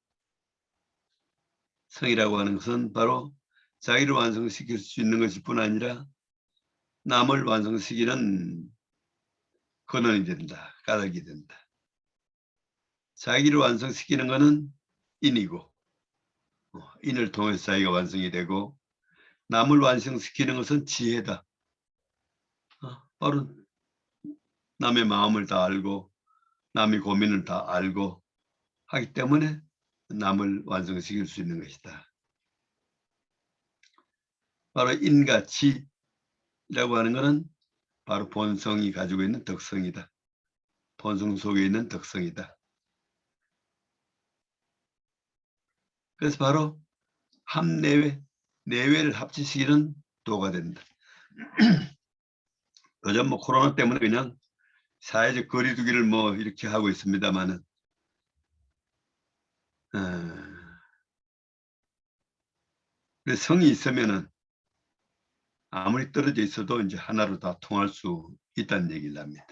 성이라고 하는 것은 바로 자기를 완성시킬 수 있는 것일 뿐 아니라 남을 완성시키는 근원이 된다. 까닭이 된다. 자기를 완성시키는 것은 인이고 인을 통해서 자기가 완성이 되고 남을 완성시키는 것은 지혜다. 바로 남의 마음을 다 알고 남의 고민을 다 알고 하기 때문에 남을 완성시킬 수 있는 것이다. 바로 인과 지라고 하는 것은 바로 본성이 가지고 있는 덕성이다. 본성 속에 있는 덕성이다. 그래서 바로 합내외, 내외를 합치시키는 도가 된다. 요즘 뭐 코로나 때문에 그냥 사회적 거리두기를 뭐 이렇게 하고 있습니다만은 성이 있으면은 아무리 떨어져 있어도 이제 하나로 다 통할 수 있다는 얘기를 합니다.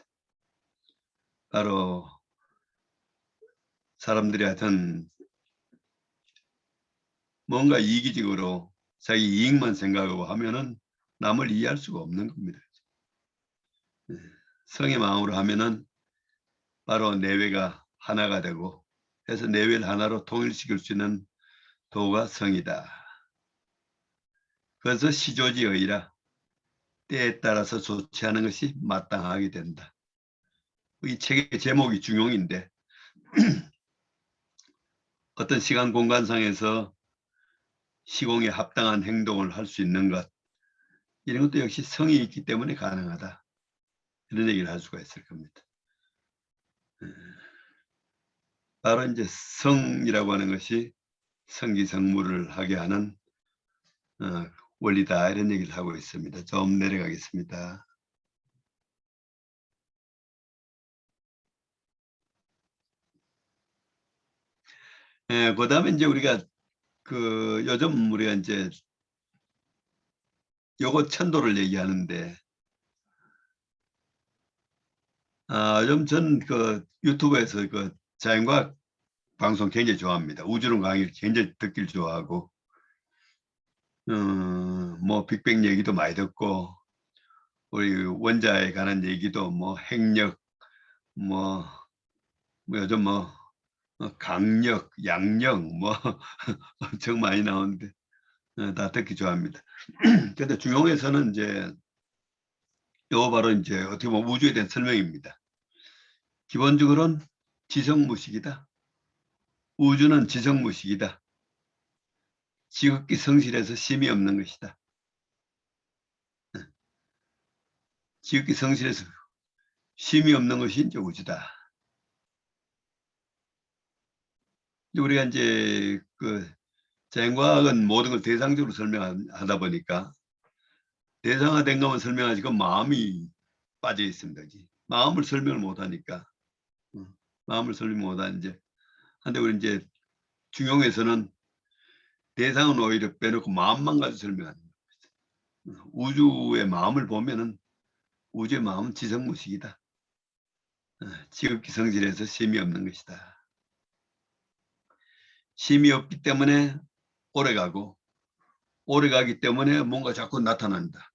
바로 사람들이 하여튼 뭔가 이기적으로 자기 이익만 생각하고 하면은 남을 이해할 수가 없는 겁니다. 성의 마음으로 하면은 바로 내외가 하나가 되고 해서 내외를 하나로 통일시킬 수 있는 도가 성이다. 그래서 시조지의라 때에 따라서 좋지 않은 것이 마땅하게 된다. 이 책의 제목이 중용인데 어떤 시간 공간상에서 시공에 합당한 행동을 할 수 있는 것 이런 것도 역시 성이 있기 때문에 가능하다. 이런 얘기를 할 수가 있을 겁니다. 바로 이제 성이라고 하는 것이 성기성물을 하게 하는 원리다 이런 얘기를 하고 있습니다. 좀 내려가겠습니다. 그다음에 이제 우리가 요즘 우리가 이제 요거 천도를 얘기하는데 요즘 전 유튜브에서 자연과학 방송 굉장히 좋아합니다. 우주론 강의를 굉장히 듣길 좋아하고 뭐 빅뱅 얘기도 많이 듣고 우리 원자에 관한 얘기도 뭐 핵력 뭐 요즘 뭐 강력, 양력 뭐 엄청 많이 나오는데 다 듣기 좋아합니다. 근데 중용에서는 이제 요 바로 이제 어떻게 보면 우주에 대한 설명입니다. 기본적으로는 지성무식이다. 우주는 지성무식이다. 지극히 성실해서 심이 없는 것이다. 지극히 성실해서 심이 없는 것이 이제 우주다. 우리가 이제 자연과학은 모든 걸 대상적으로 설명하다 보니까 대상화된 것만 설명하지 그 마음이 빠져 있습니다. 마음을 설명을 못하니까 마음을 설명 못하는 이제 한데 우리 이제 중용에서는 대상은 오히려 빼놓고 마음만 가지고 설명하는 거죠. 우주의 마음을 보면은 우주의 마음은 지성무식이다. 지극히 성질에서 쉼이 없는 것이다. 쉼이 없기 때문에 오래가고, 오래가기 때문에 뭔가 자꾸 나타난다.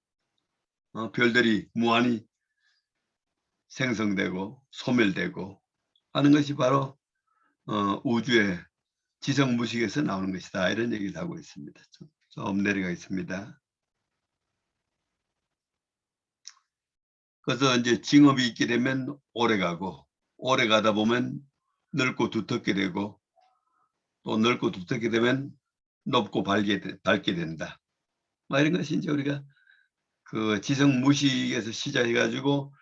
별들이 무한히 생성되고 소멸되고 하는 것이 바로 우주의 지성무식에서 나오는 것이다. 이런 얘기를 하고 있습니다. 좀 내려가겠습니다. 그래서 이제 징업이 있게 되면 오래가고, 오래가다 보면 넓고 두텁게 되고, 또 넓고 두텁게 되면 높고 밝게 된다. 이런 것이 이제 우리가 그 지성무식에서 시작해가지고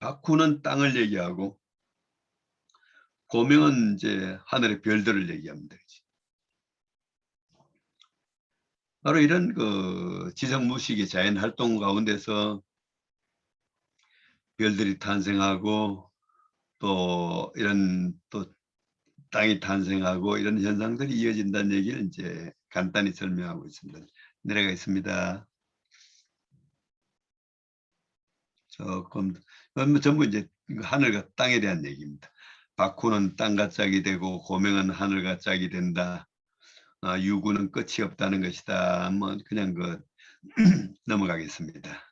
바쿠는 땅을 얘기하고, 고명은 이제 하늘의 별들을 얘기합니다. 바로 이런 그 지성무식의 자연 활동 가운데서 별들이 탄생하고, 또 이런 또 땅이 탄생하고 이런 현상들이 이어진다는 얘기를 이제 간단히 설명하고 있습니다. 내려가겠습니다. 조금 전부 이제 하늘과 땅에 대한 얘기입니다. 바쿠는 땅과 짝이 되고 고명은 하늘과 짝이 된다. 유구는 끝이 없다는 것이다. 뭐 그냥 그 넘어가겠습니다.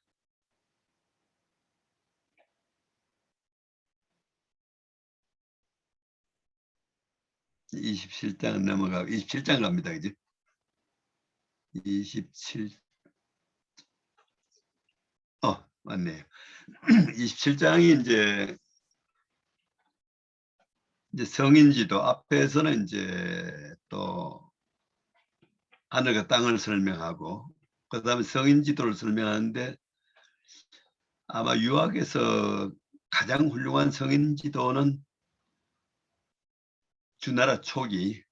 27장 넘어가고 27장 갑니다. 그지? 27 맞네요. 27장이 이제 성인지도 앞에서는 이제 또 하늘과 땅을 설명하고, 그 다음에 성인지도를 설명하는데, 아마 유학에서 가장 훌륭한 성인지도는 주나라 초기에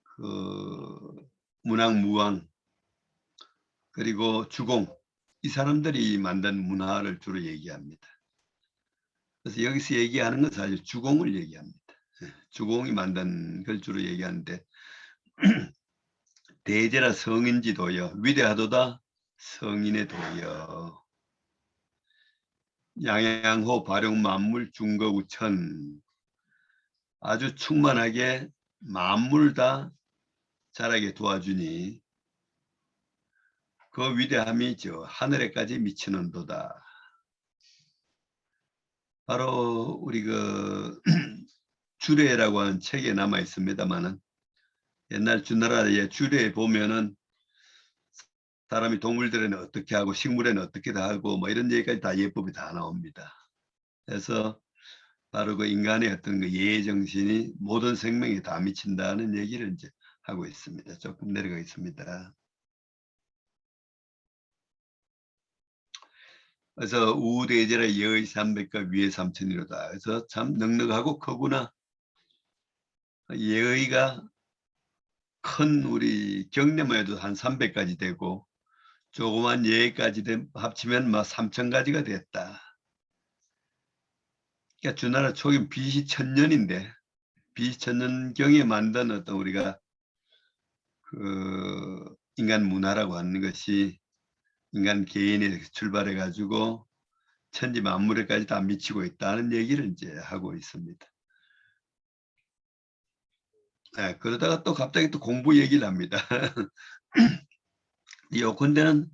그 문왕무왕 그리고 주공, 이 사람들이 만든 문화를 주로 얘기합니다. 그래서 여기서 얘기하는 건 사실 주공을 얘기합니다. 주공이 만든 걸 주로 얘기하는데, 대제라 성인지도여 위대하도다 성인의 도여 양양호 발용 만물 중거우천, 아주 충만하게 만물 다 자라게 도와주니 그 위대함이 저 하늘에까지 미치는도다. 바로 우리 그 주례라고 하는 책에 남아 있습니다만은, 옛날 주나라의 주례에 보면은 사람이 동물들에는 어떻게 하고 식물에는 어떻게 다 하고 뭐 이런 얘기까지 다 예법이 다 나옵니다. 그래서 바로 그 인간의 어떤 그 예의 정신이 모든 생명에 다 미친다는 얘기를 이제 하고 있습니다. 조금 내려가겠습니다. 그래서 우대제라 여의 삼백과 위의 삼천이로다. 그래서 참 넉넉하고 크구나. 예의가 큰 우리 경내만 해도 한 300가지 되고, 조그만 예의까지 합치면 막 3,000가지가 됐다. 그러니까 주나라 초기 BC 1000년인데, BC 1000년경에 만든 어떤 우리가 그 인간 문화라고 하는 것이 인간 개인에서 출발해 가지고 천지 만물에까지 다 미치고 있다는 얘기를 이제 하고 있습니다. 네, 그러다가 또 갑자기 또 공부 얘기를 합니다. 요컨대는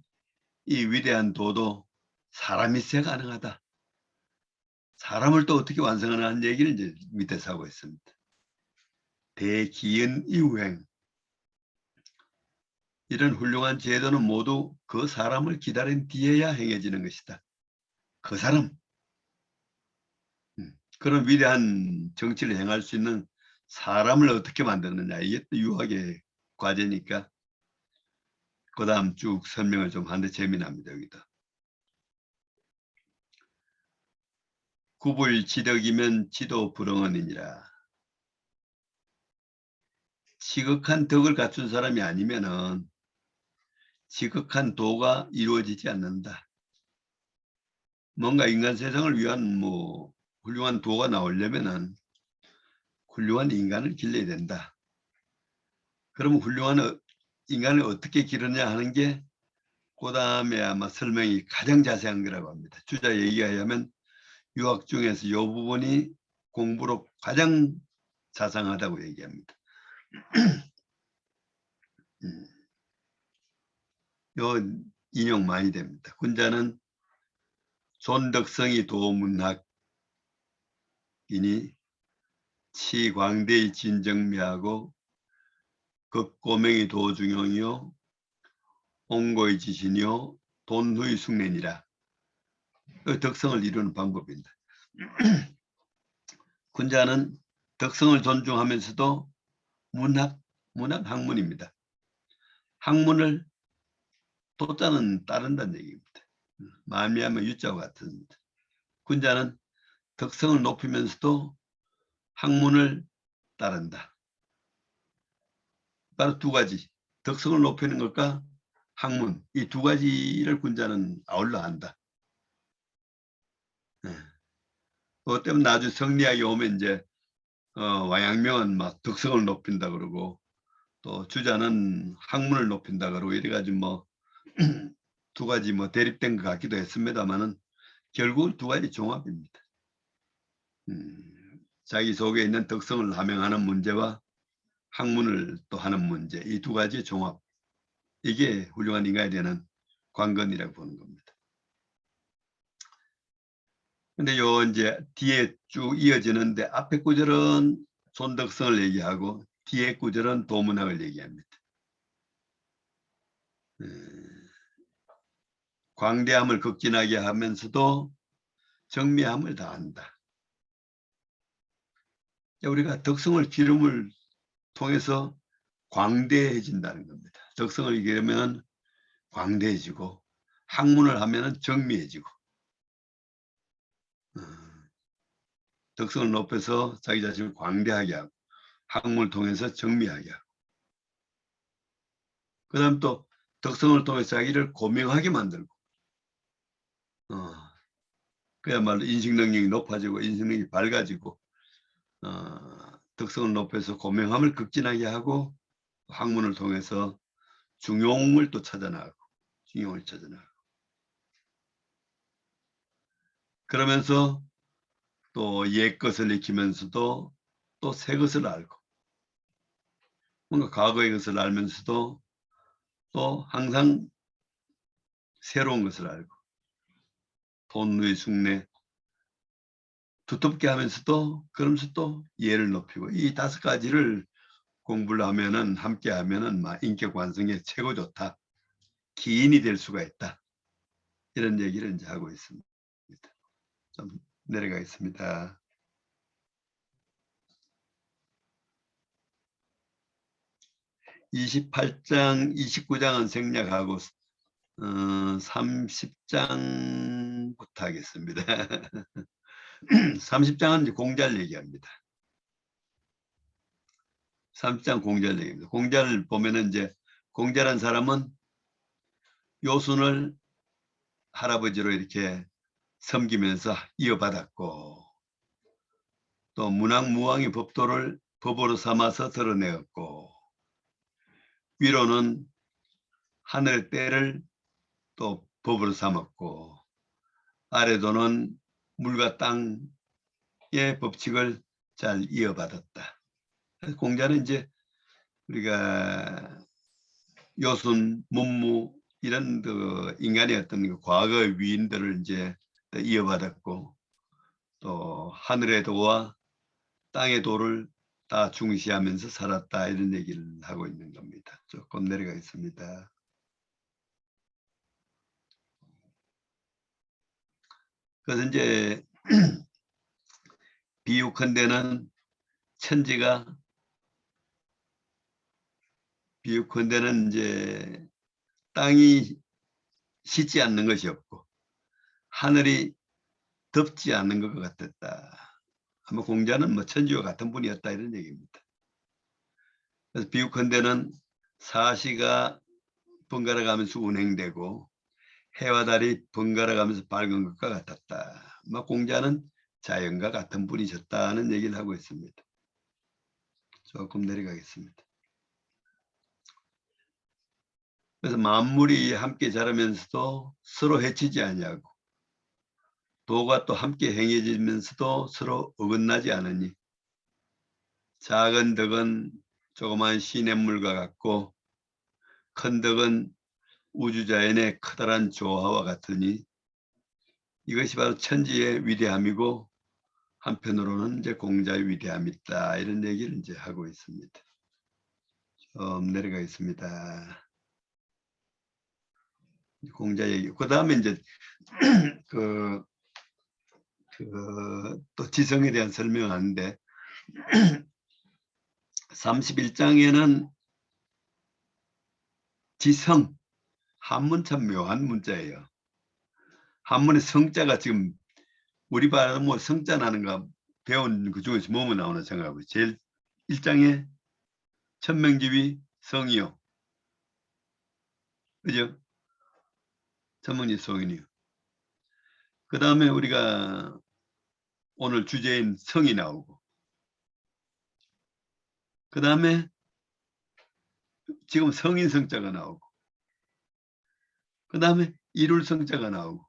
이 위대한 도도 사람이 있어야 가능하다. 사람을 또 어떻게 완성하는 얘기를 이제 밑에서 하고 있습니다. 대기연 이후행, 이런 훌륭한 제도는 모두 그 사람을 기다린 뒤에야 행해지는 것이다. 그 사람, 그런 위대한 정치를 행할 수 있는 사람을 어떻게 만드느냐, 이게 또 유학의 과제니까 그 다음 쭉 설명을 좀 하는데 재미납니다. 여기도 구불지덕이면 지도 불응언이니라. 지극한 덕을 갖춘 사람이 아니면은 지극한 도가 이루어지지 않는다. 뭔가 인간 세상을 위한 뭐 훌륭한 도가 나오려면은 훌륭한 인간을 길러야 된다. 그러면 훌륭한 인간을 어떻게 기르냐 하는 게 그 다음에 아마 설명이 가장 자세한 거라고 합니다. 주자 얘기에 의하면 유학 중에서 이 부분이 공부로 가장 자상하다고 얘기합니다. 요 인용 많이 됩니다. 군자는 존덕성이 도문학이니 치광대의 진정미하고 극고명이 도중용이요 옹고의 지신이요 돈후의 숙련이라. 그 덕성을 이루는 방법입니다. 군자는 덕성을 존중하면서도 문학 학문입니다. 학문을 도자는 따른다는 얘기입니다. 말미암아 유자와 같습니다. 군자는 덕성을 높이면서도 학문을 따른다. 바로 두 가지. 덕성을 높이는 것과 학문. 이 두 가지를 군자는 아울러 한다. 그것 때문에 나중에 성리학이 오면 이제 와양명은 막 덕성을 높인다 그러고 또 주자는 학문을 높인다 그러고 이래가지고 뭐 두 가지 뭐 대립된 것 같기도 했습니다만은 결국은 두 가지 종합입니다. 자기 속에 있는 덕성을 함양하는 문제와 학문을 또 하는 문제, 이 두 가지의 종합. 이게 훌륭한 인간이 되는 관건이라고 보는 겁니다. 근데 요 이제 뒤에 쭉 이어지는데 앞에 구절은 존덕성을 얘기하고 뒤에 구절은 도문학을 얘기합니다. 광대함을 극진하게 하면서도 정미함을 다한다. 우리가 덕성을 기름을 통해서 광대해진다는 겁니다. 덕성을 기르면 광대해지고 학문을 하면 정미해지고 덕성을 높여서 자기 자신을 광대하게 하고 학문을 통해서 정미하게 하고 그 다음 또 덕성을 통해서 자기를 고명하게 만들고 그야말로 인식 능력이 높아지고 인식 능력이 밝아지고 덕성을 높여서 고명함을 극진하게 하고 학문을 통해서 중용을 또 찾아나가고 중용을 찾아나가고 그러면서 또 옛 것을 익히면서도 또 새 것을 알고 뭔가 과거의 것을 알면서도 또 항상 새로운 것을 알고 돈의 숙내 두텁게 하면서도 그러면서 또 예를 높이고 이 다섯 가지를 공부를 하면은 함께 하면은 막 인격 완성에 최고 좋다. 기인이 될 수가 있다. 이런 얘기를 이제 하고 있습니다. 좀 내려가겠습니다. 28장, 29장은 생략하고 30장부터 하겠습니다. 30장은 이제 공자를 얘기합니다. 30장 공자를 얘기합니다. 공자를 보면은 이제 공자란 사람은 요순을 할아버지로 이렇게 섬기면서 이어받았고 또 문학무왕의 법도를 법으로 삼아서 드러내었고 위로는 하늘 때를 또 법으로 삼았고 아래도는 물과 땅의 법칙을 잘 이어받았다. 공자는 이제 우리가 요순, 문무 이런 그 인간의 어떤 그 과거의 위인들을 이제 이어받았고 또 하늘의 도와 땅의 도를 다 중시하면서 살았다 이런 얘기를 하고 있는 겁니다. 조금 내려가겠습니다. 그래서 이제 비유컨대는 천지가 비유컨대는 이제 땅이 씻지 않는 것이 없고 하늘이 덥지 않는 것 같았다. 아마 공자는 뭐 천지와 같은 분이었다 이런 얘기입니다. 그래서 비유컨대는 사시가 번갈아 가면서 운행되고 해와 달이 번갈아 가면서 밝은 것과 같았다. 막 공자는 자연과 같은 분이셨다는 얘기를 하고 있습니다. 조금 내려가겠습니다. 그래서 만물이 함께 자라면서도 서로 해치지 아니하고 도가 또 함께 행해지면서도 서로 어긋나지 않으니 작은 덕은 조그만 시냇물과 같고 큰 덕은 우주자연의 커다란 조화와 같으니 이것이 바로 천지의 위대함이고 한편으로는 이제 공자의 위대함이 있다 이런 얘기를 이제 하고 있습니다. 좀 내려가겠습니다. 공자 얘기. 그 다음에 이제 또 지성에 대한 설명하는데 31장에는 지성, 한문 참 묘한 문자예요. 한문의 성자가 지금 우리 발음으로 성자 나는 거 배운 그 중에서 뭐뭐 나오나 생각하고 제일 1장에 천명집이 성이요. 그죠? 천명집 성이요. 그 다음에 우리가 오늘 주제인 성이 나오고 그 다음에 지금 성인 성자가 나오고 그 다음에 이룰 성자가 나오고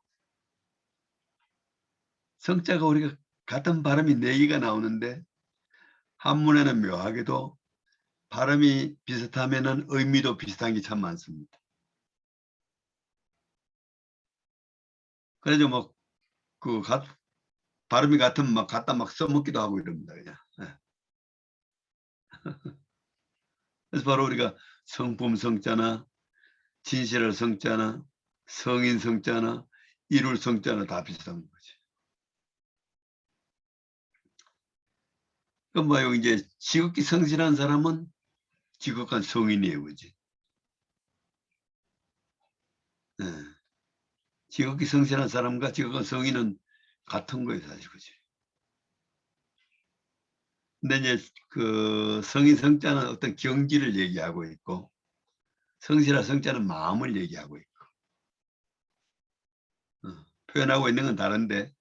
성자가 우리가 같은 발음이 4개가 나오는데 한문에는 묘하게도 발음이 비슷하면은 의미도 비슷한 게 참 많습니다. 그래서 뭐 발음이 같으면 막 갖다 막 써먹기도 하고 이럽니다. 그냥. 그래서 바로 우리가 성품 성자나 진실할 성자나 성인 성자나 이룰 성자나 다 비슷한 거지. 그럼 뭐 이제 지극히 성실한 사람은 지극한 성인이에요, 그지? 네. 지극히 성실한 사람과 지극한 성인은 같은 거예요, 사실, 그지? 근데 이제 그 성인 성자는 어떤 경지를 얘기하고 있고 성실한 성자는 마음을 얘기하고 있고 표현하고 있는 건 다른데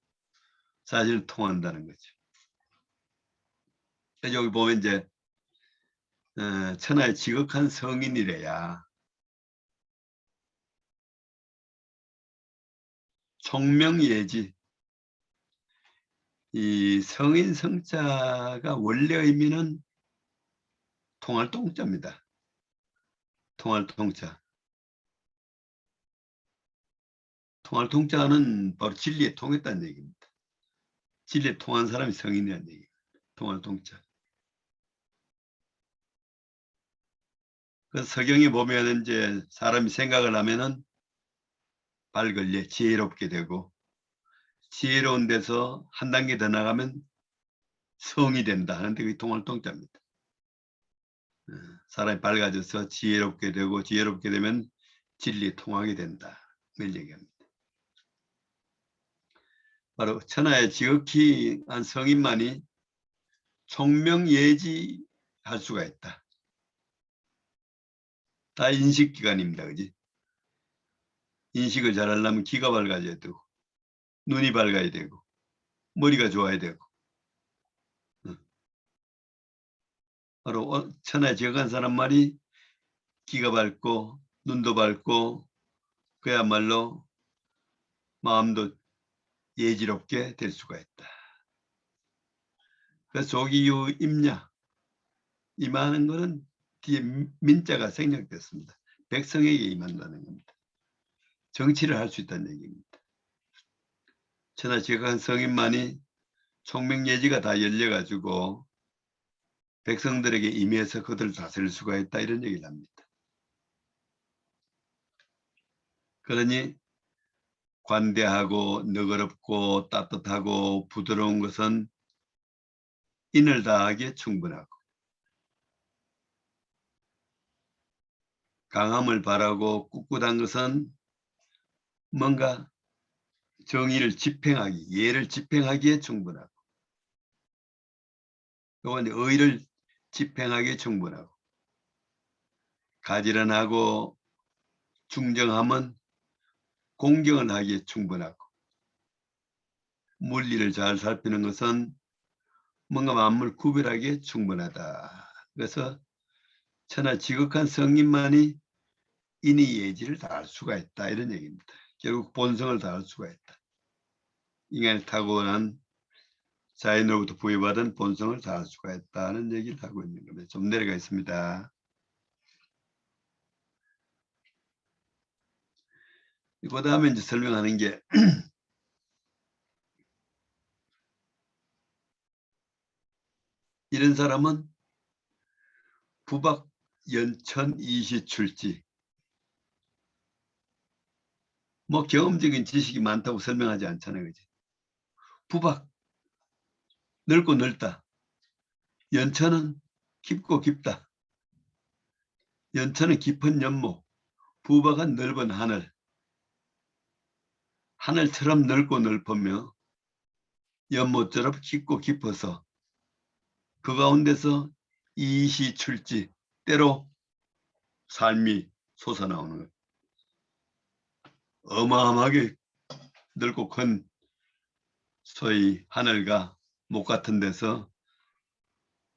사실 통한다는 거죠. 여기 보면 이제 천하의 지극한 성인이래야 총명예지. 이 성인 성자가 원래 의미는 통할 통자입니다. 통할 통자. 통할 통자는 바로 진리에 통했다는 얘기입니다. 진리에 통한 사람이 성인이라는 얘기입니다. 통할 통자. 그 서경에 보면 이제 사람이 생각을 하면은 밝을래 지혜롭게 되고 지혜로운 데서 한 단계 더 나가면 성이 된다 하는데 그게 통할 통자입니다. 사람이 밝아져서 지혜롭게 되고 지혜롭게 되면 진리에 통하게 된다. 이걸 얘기합니다. 바로 천하의 지극히 한 성인만이 총명예지할 수가 있다. 다 인식기관입니다. 그지? 인식을 잘하려면 귀가 밝아져야 되고 눈이 밝아야 되고 머리가 좋아야 되고 바로 천하에 지극한 사람 말이 귀가 밝고 눈도 밝고 그야말로 마음도 예지롭게 될 수가 있다. 그래서 조기유 임야 임하는 것은 뒤에 민자가 생략됐습니다. 백성에게 임한다는 겁니다. 정치를 할 수 있다는 얘기입니다. 천하 지극한 성인만이 총명예지가 다 열려가지고 백성들에게 임해서 그들을 다스릴 수가 있다 이런 얘기를 합니다. 그러니 관대하고 너그럽고 따뜻하고 부드러운 것은 인을 다하기에 충분하고 강함을 바라고 꿋꿋한 것은 뭔가 정의를 집행하기, 예를 집행하기에 충분하고 또한 의를 집행하기에 충분하고 가지런하고 중정함은 공경을 하기에 충분하고 물리를 잘 살피는 것은 뭔가 만물 구별하기에 충분하다. 그래서 천하 지극한 성인만이 인의 예지를 다할 수가 있다 이런 얘기입니다. 결국 본성을 다할 수가 있다. 인간이 타고난 자연으로부터 부여받은 본성을 다할 수가 있다는 얘기를 하고 있는 겁니다. 좀 내려가 있습니다. 그 다음에 이제 설명하는 게 이런 사람은 부박 연천 이시출지 뭐 경험적인 지식이 많다고 설명하지 않잖아요. 그지? 부박 넓고 넓다. 연천은 깊고 깊다. 연천은 깊은 연못, 부박은 넓은 하늘. 하늘처럼 넓고 넓으며 연못처럼 깊고 깊어서 그 가운데서 이시출지 때로 삶이 솟아나오는 거예요. 어마어마하게 넓고 큰 소위 하늘과 목 같은 데서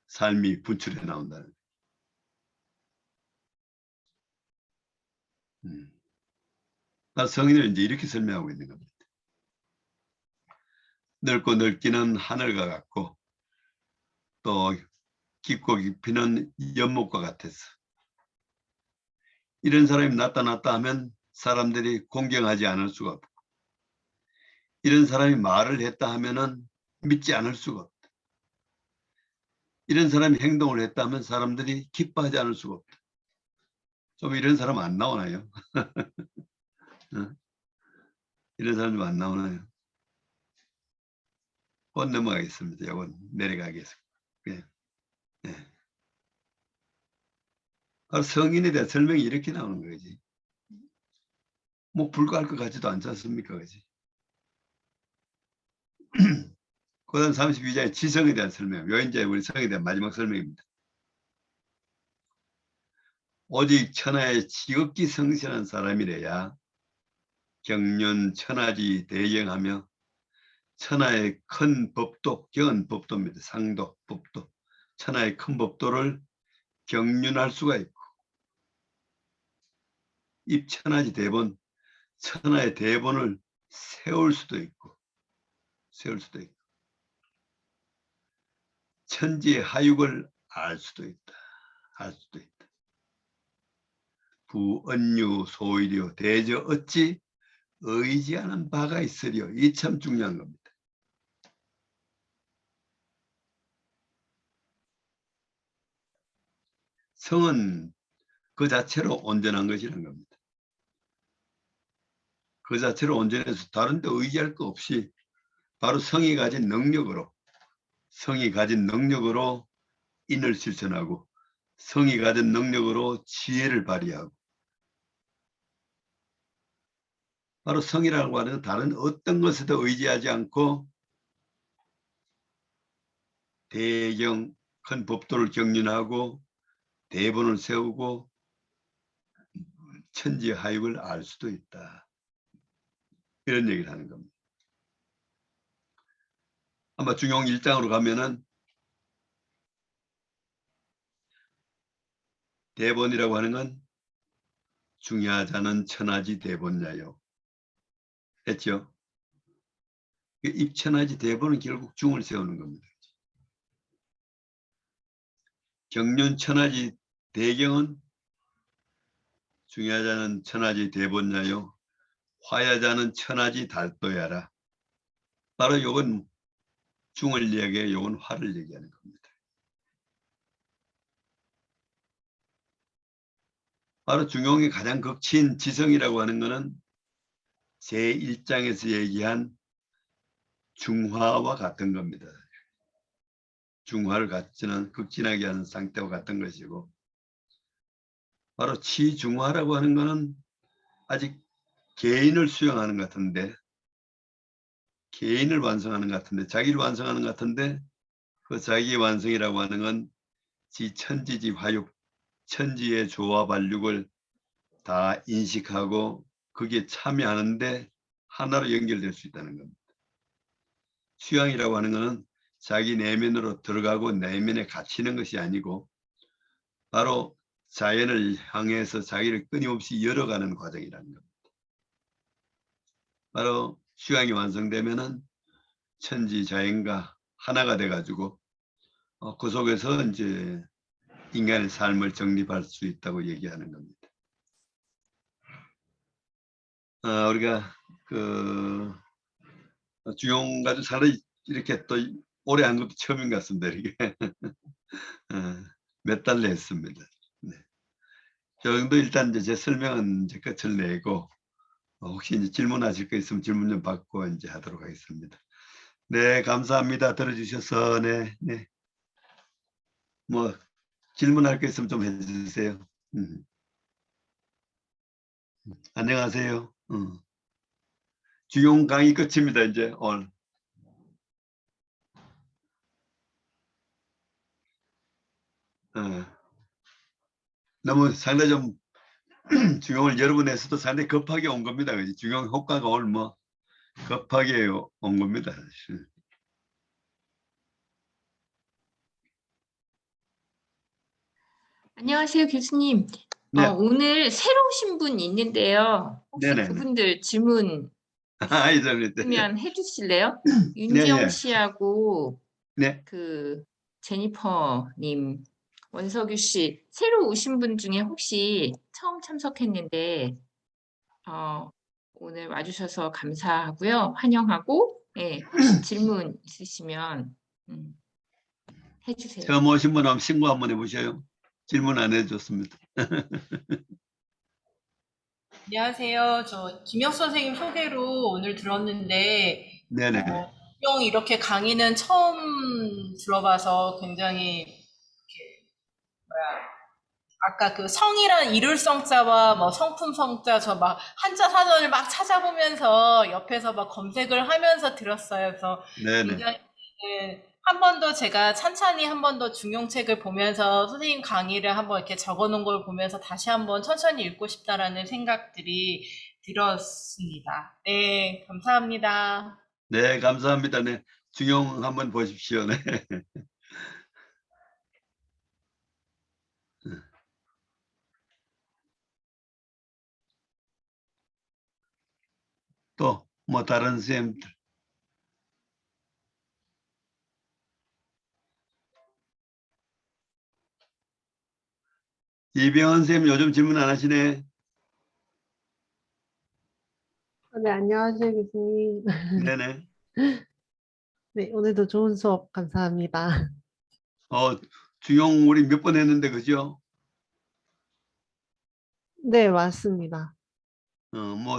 삶이 분출해 나온다는 거예요. 성인을 이제 이렇게 설명하고 있는 겁니다. 넓고 넓기는 하늘과 같고 또 깊고 깊이는 연못과 같아서 이런 사람이 나타났다 하면 사람들이 공경하지 않을 수가 없고 이런 사람이 말을 했다 하면은 믿지 않을 수가 없다. 이런 사람이 행동을 했다 하면 사람들이 기뻐하지 않을 수가 없다. 좀 이런 사람 안 나오나요? 이런 사람 좀 안 나오나요? 곧 넘어가겠습니다. 이건 내려가겠습니다. 네. 네. 바로 성인에 대한 설명이 이렇게 나오는 거지. 뭐 불가할 것 같지도 않지 않습니까? 그지? 그 다음 32장의 지성에 대한 설명. 요 이제 우리 성에 대한 마지막 설명입니다. 오직 천하에 지극히 성실한 사람이래야 경륜 천하지 대경하며 천하의 큰 법도, 경은 법도입니다. 상도, 법도. 천하의 큰 법도를 경륜할 수가 있고 입천하지 대본, 천하의 대본을 세울 수도 있고 천지의 하육을 알 수도 있다. 부언유 소일이요 대저 어찌 의지하는 바가 있으리요. 이 참 중요한 겁니다. 성은 그 자체로 온전한 것이라는 겁니다. 그 자체로 온전해서 다른 데 의지할 거 없이 바로 성이 가진 능력으로 인을 실천하고 성이 가진 능력으로 지혜를 발휘하고 바로 성이라고 하는 다른 어떤 것에도 의지하지 않고 대경 큰 법도를 경륜하고 대본을 세우고 천지의 하육을 알 수도 있다. 이런 얘기를 하는 겁니다. 아마 중용 1장으로 가면은 대본이라고 하는 건 중야자는 천하지 대본야요. 했죠? 입천하지 대본은 결국 중을 세우는 겁니다. 경륜 천하지 대경은 중야자는 천하지 대본야요. 화야자는 천하지 달도야라. 바로 요건 중을 얘기해, 요건 화를 얘기하는 겁니다. 바로 중용의 가장 극치인 지성이라고 하는 것은 제1장에서 얘기한 중화와 같은 겁니다. 중화를 갖지는 극진하게 하는 상태와 같은 것이고 바로 치중화라고 하는 것은 아직 개인을 수용하는 것 같은데 개인을 완성하는 것 같은데 자기를 완성하는 것 같은데 그 자기 완성이라고 하는 건 지천지지 화육 천지의 조화 반육을 다 인식하고 그게 참여하는데 하나로 연결될 수 있다는 겁니다. 수양이라고 하는 것은 자기 내면으로 들어가고 내면에 갇히는 것이 아니고 바로 자연을 향해서 자기를 끊임없이 열어가는 과정이라는 겁니다. 바로 휴양이 완성되면은 천지 자연과 하나가 돼가지고 그 속에서 이제 인간의 삶을 정립할 수 있다고 얘기하는 겁니다. 우리가 그 주용 가지고 살이 이렇게 또 오래 한 것도 처음인 것 같습니다. 이게 몇 달 했습니다. 네. 저 정도 일단 이제 제 설명은 이제 끝을 내고 혹시 이제 질문하실 거 있으면 질문 좀 받고 이제 하도록 하겠습니다. 네, 감사합니다. 들어주셔서 네. 뭐 질문할 거 있으면 좀 해주세요. 안녕하세요. 주용 강의 끝입니다. 이제 오늘. 너무 상당히 좀 주용을 여러분에서도 상당히 급하게 온 겁니다. 주용 효과가 오늘 뭐 급하게 온 겁니다. 사실. 안녕하세요, 교수님. 네. 오늘 새로 오신 분 있는데요. 혹시 네네. 그분들 질문 있으면 해주실래요? 윤지영 네. 씨하고 네. 그 제니퍼님, 원석유 씨, 새로 오신 분 중에 혹시 처음 참석했는데 오늘 와주셔서 감사하고요. 환영하고, 혹시 질문 있으시면 해주세요. 처음 오신 분 한번 신고 한번 해보셔요. 질문 안 해줬습니다. 안녕하세요. 저 김혁 선생님 소개로 오늘 들었는데, 네네. 주용 이렇게 강의는 처음 들어봐서 굉장히 이렇게 아까 그 성이란 이룰 성자와 뭐 성품 성자 저 막 한자 사전을 막 찾아보면서 옆에서 막 검색을 하면서 들었어요. 그래서 네네. 굉장히 한 번 더 제가 찬찬히 한 번 더 중용책을 보면서 선생님 강의를 한번 이렇게 적어놓은 걸 보면서 다시 한번 천천히 읽고 싶다라는 생각들이 들었습니다. 네, 감사합니다. 네, 감사합니다. 네, 중용 한번 보십시오. 네. 또 뭐 다른 선생님들. 이병헌 선생님 요즘 질문 안 하시네. 네, 안녕하세요, 교수님. 네네. 네, 오늘도 좋은 수업 감사합니다. 중용 우리 몇 번 했는데 그죠? 네, 맞습니다. 뭐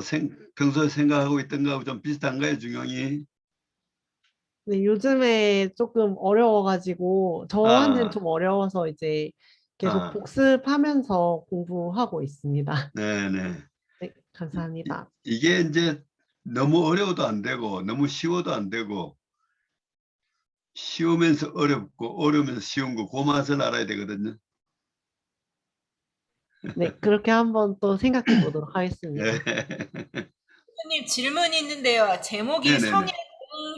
평소에 생각하고 있던 거하고 좀 비슷한가요, 중용이? 네, 요즘에 조금 어려워가지고, 저한테는 좀 어려워서 이제 계속 복습하면서 공부하고 있습니다. 네네. 네, 감사합니다. 이게 이제 너무 어려워도 안 되고 너무 쉬워도 안 되고 쉬우면서 어렵고 어려우면서 쉬운 거 그 맛을 알아야 되거든요. 네, 그렇게 한번 또 생각해 보도록 하겠습니다. 교수님 질문이 있는데요. 제목이 네네네. 성의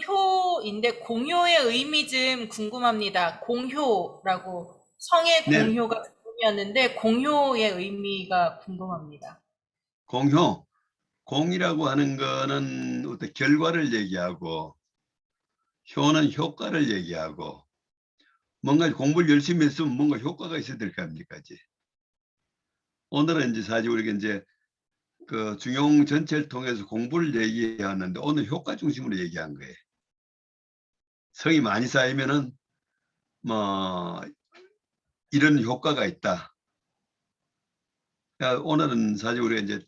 공효인데 공효의 의미 좀 궁금합니다. 공효라고 성의 네. 공효가 궁금이었는데 공효의 의미가 궁금합니다. 공효. 공이라고 하는 거는 어떤 결과를 얘기하고 효는 효과를 얘기하고 뭔가 공부를 열심히 했으면 뭔가 효과가 있어야 될 거 아닙니까? 오늘은 이제 사실 우리가 이제 그 중용 전체를 통해서 공부를 얘기하는데 오늘 효과 중심으로 얘기한 거예요. 성이 많이 쌓이면은 뭐 이런 효과가 있다. 그러니까 오늘은 사실 우리가 이제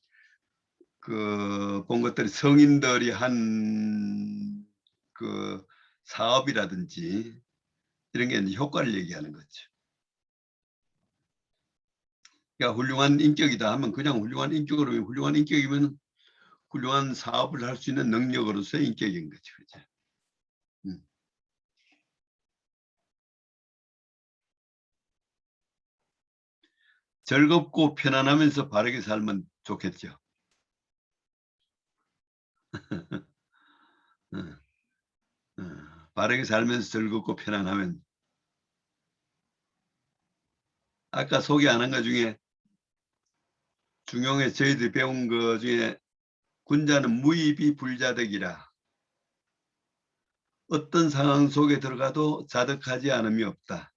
그 본 것들이 성인들이 한 그 사업이라든지 이런 게 이제 효과를 얘기하는 거죠. 그러니까 훌륭한 인격이다 하면 그냥 훌륭한 인격으로 훌륭한 인격이면 훌륭한 사업을 할 수 있는 능력으로서의 인격인 거죠. 그죠? 즐겁고 편안하면서 바르게 살면 좋겠죠. 바르게 살면서 즐겁고 편안하면 아까 소개 안 한 것 중에 중용에 저희들이 배운 것 중에 군자는 무의비 불자득이라. 어떤 상황 속에 들어가도 자득하지 않음이 없다.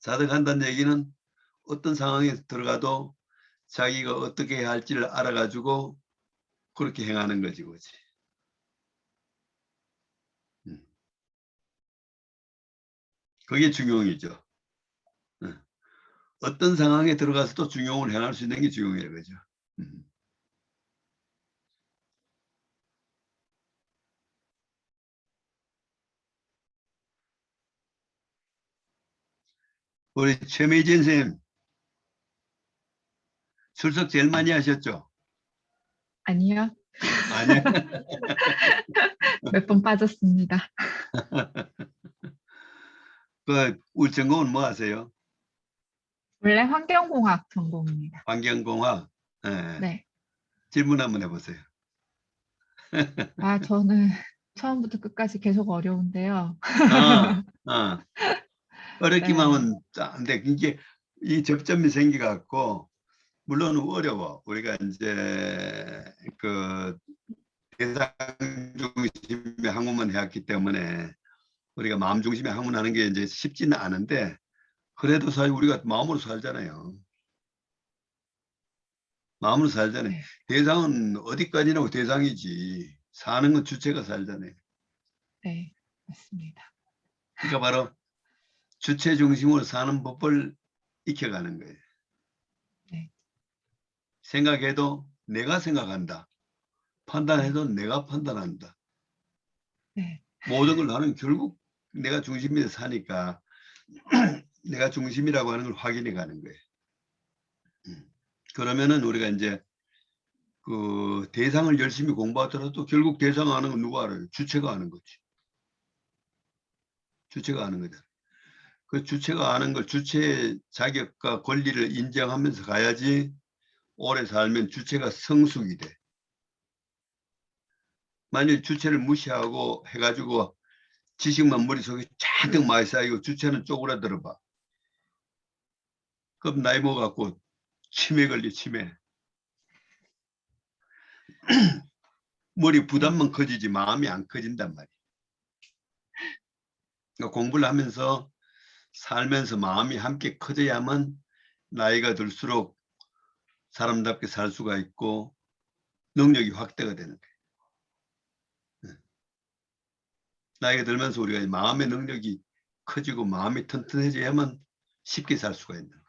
자득한다는 얘기는 어떤 상황에 들어가도 자기가 어떻게 해야 할지를 알아가지고 그렇게 행하는 거지, 그렇지? 그게 중용이죠. 어떤 상황에 들어가서도 중용을 행할 수 있는 게 중용이에요, 그죠? 우리 최미진 선생님 출석 제일 많이 하셨죠? 아니요. 아니요. 몇 번 빠졌습니다. 우리 전공은 뭐 하세요? 원래 환경공학 전공입니다. 환경공학. 예. 네. 질문 한번 해보세요. 저는 처음부터 끝까지 계속 어려운데요. 어렵기만 네. 하면 안 돼. 이게 이 접점이 생겨갖고 물론 어려워. 우리가 이제 그 대상 중심의 학문만 해왔기 때문에 우리가 마음 중심의 학문하는 게 이제 쉽지는 않은데 그래도 사실 우리가 마음으로 살잖아요. 마음으로 살잖아요. 네. 대상은 어디까지나 대상이지. 사는 건 주체가 살잖아요. 네, 맞습니다. 그러니까 바로 주체 중심으로 사는 법을 익혀가는 거예요. 네. 생각해도 내가 생각한다. 판단해도 내가 판단한다. 네. 모든 걸 나는 결국 내가 중심에서 사니까 내가 중심이라고 하는 걸 확인해 가는 거예요. 그러면은 우리가 이제 그 대상을 열심히 공부하더라도 결국 대상 아는 건 누가 알아요? 주체가 아는 거지. 주체가 아는 거다. 그 주체가 아는 걸 주체의 자격과 권리를 인정하면서 가야지 오래 살면 주체가 성숙이 돼. 만약 주체를 무시하고 해가지고 지식만 머릿속에 잔뜩 많이 쌓이고 주체는 쪼그라들어 봐. 그럼 나이 먹어갖고 치매 걸려, 치매. 머리 부담만 커지지 마음이 안 커진단 말이야. 그러니까 공부를 하면서 살면서 마음이 함께 커져야만 나이가 들수록 사람답게 살 수가 있고 능력이 확대가 되는 거예요. 나이가 들면서 우리가 마음의 능력이 커지고 마음이 튼튼해져야만 쉽게 살 수가 있는 거예요.